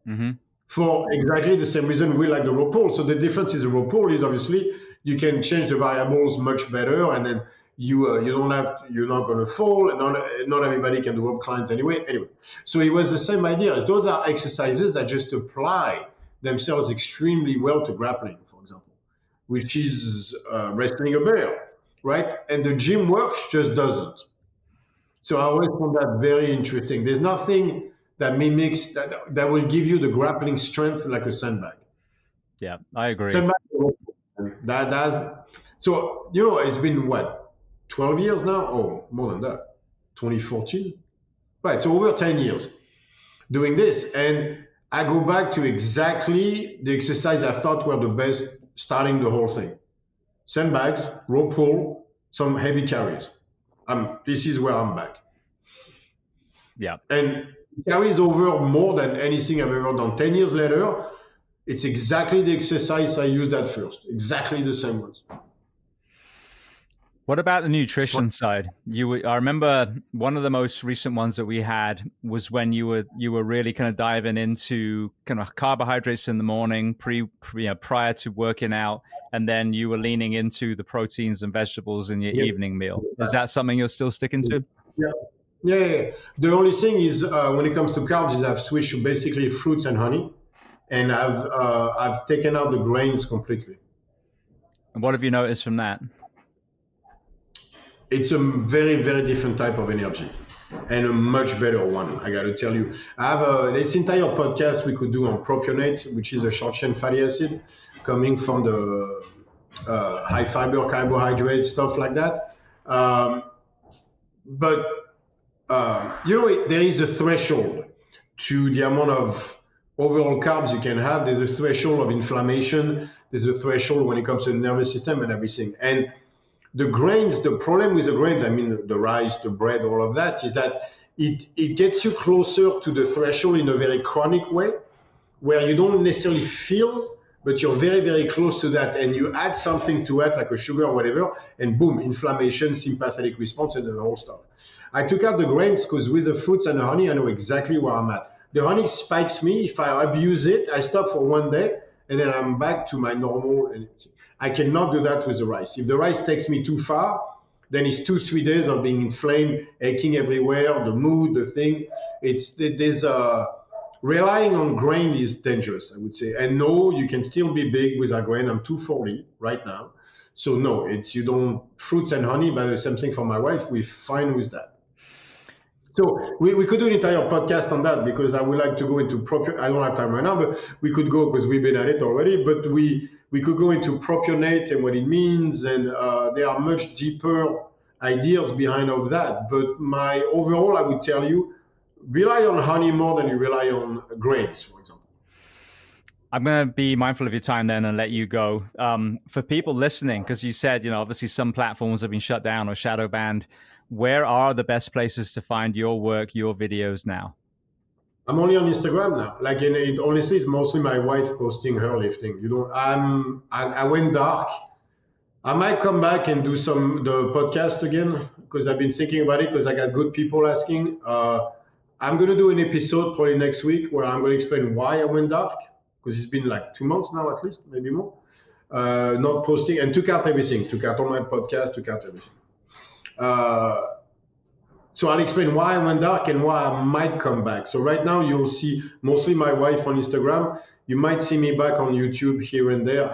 Mm-hmm. For exactly the same reason we like the rope pull. So the difference is the rope pull is obviously you can change the variables much better, and then you're not going to fall, and not everybody can do rope climbs anyway. So it was the same idea. Those are exercises that just apply themselves extremely well to grappling, for example, which is wrestling a bear, right? And the gym work just doesn't. So I always found that very interesting. There's nothing that mimics that will give you the grappling strength like a sandbag. Yeah, I agree. Sandbag, so it's been what? 12 years now? Oh, more than that. 2014? Right, so over 10 years doing this. And I go back to exactly the exercise I thought were the best starting the whole thing. Sandbags, rope pull, some heavy carries. This is where I'm back. Yeah. And carries over more than anything I've ever done. 10 years later, it's exactly the exercise I used at first. Exactly the same ones. What about the nutrition side? I remember one of the most recent ones that we had was when you were really kind of diving into kind of carbohydrates in the morning, prior to working out, and then you were leaning into the proteins and vegetables in your evening meal. Is that something you're still sticking to? Yeah. The only thing is when it comes to carbs is I've switched to basically fruits and honey, and I've taken out the grains completely. And what have you noticed from that? It's a very, very different type of energy and a much better one, I got to tell you. I have this entire podcast we could do on propionate, which is a short-chain fatty acid coming from the high fiber carbohydrate, stuff like that. But there is a threshold to the amount of overall carbs you can have. There's a threshold of inflammation. There's a threshold when it comes to the nervous system and everything. And the grains, the problem with the grains, I mean the rice, the bread, all of that, is that it gets you closer to the threshold in a very chronic way, where you don't necessarily feel, but you're very, very close to that. And you add something to it, like a sugar or whatever, and boom, inflammation, sympathetic response, and the whole stuff. I took out the grains because with the fruits and the honey, I know exactly where I'm at. The honey spikes me. If I abuse it, I stop for one day, and then I'm back to my normal. I cannot do that with the rice. If the rice takes me too far, then it's 2-3 days of being inflamed, aching everywhere, the mood, the thing. Relying on grain is dangerous, I would say. And no, you can still be big with a grain. I'm 240 right now. So no, fruits and honey, but the same thing for my wife, we're fine with that. So we could do an entire podcast on that because I would like to go into I don't have time right now, but we could go because we've been at it already, but we could go into propionate and what it means, and there are much deeper ideas behind of that. But overall, I would tell you, rely on honey more than you rely on grains, for example. I'm going to be mindful of your time then and let you go. For people listening, because you said, obviously some platforms have been shut down or shadow banned. Where are the best places to find your work, your videos now? I'm only on Instagram now. Like, honestly, it's mostly my wife posting her lifting. I went dark. I might come back and do the podcast again because I've been thinking about it because I got good people asking. I'm going to do an episode probably next week where I'm going to explain why I went dark, because it's been like 2 months now, at least, maybe more, not posting, and took out everything, took out all my podcasts, took out everything. So I'll explain why I went dark and why I might come back. So right now you'll see mostly my wife on Instagram. You might see me back on YouTube here and there.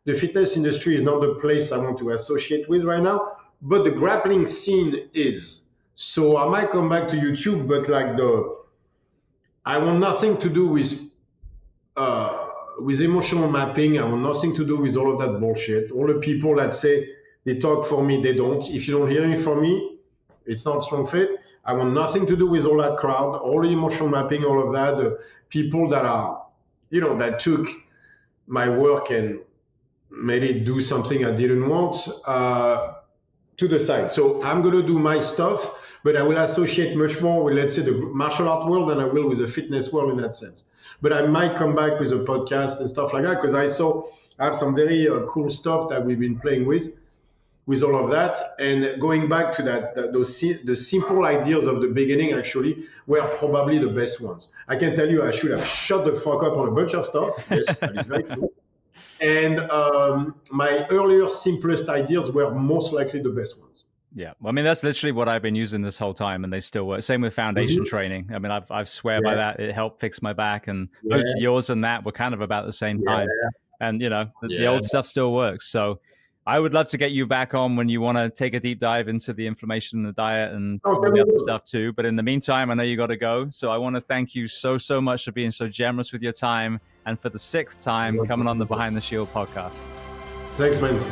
The fitness industry is not the place I want to associate with right now, but the grappling scene is. So I might come back to YouTube, but I want nothing to do with emotional mapping. I want nothing to do with all of that bullshit. All the people that say they talk for me, they don't. If you don't hear it from me, it's not strong fit. I want nothing to do with all that crowd, all the emotional mapping, all of that. The people that are, that took my work and made it do something I didn't want to the side. So I'm going to do my stuff, but I will associate much more with, let's say, the martial art world than I will with the fitness world in that sense. But I might come back with a podcast and stuff like that because I have some very cool stuff that we've been playing with all of that. And going back to the simple ideas of the beginning actually were probably the best ones. I can tell you I should have shut the fuck up on a bunch of stuff. Yes, that is very true. And my earlier, simplest ideas were most likely the best ones. Yeah, well, I mean, that's literally what I've been using this whole time, and they still work. Same with foundation training. I mean, I swear by that. It helped fix my back, and both yours and that were kind of about the same time. And, the old stuff still works. So I would love to get you back on when you want to take a deep dive into the inflammation and the diet and all the other stuff too. But in the meantime, I know you got to go. So I want to thank you so much for being so generous with your time, and for the 6th time coming on the Behind the Shield podcast. Thanks, man.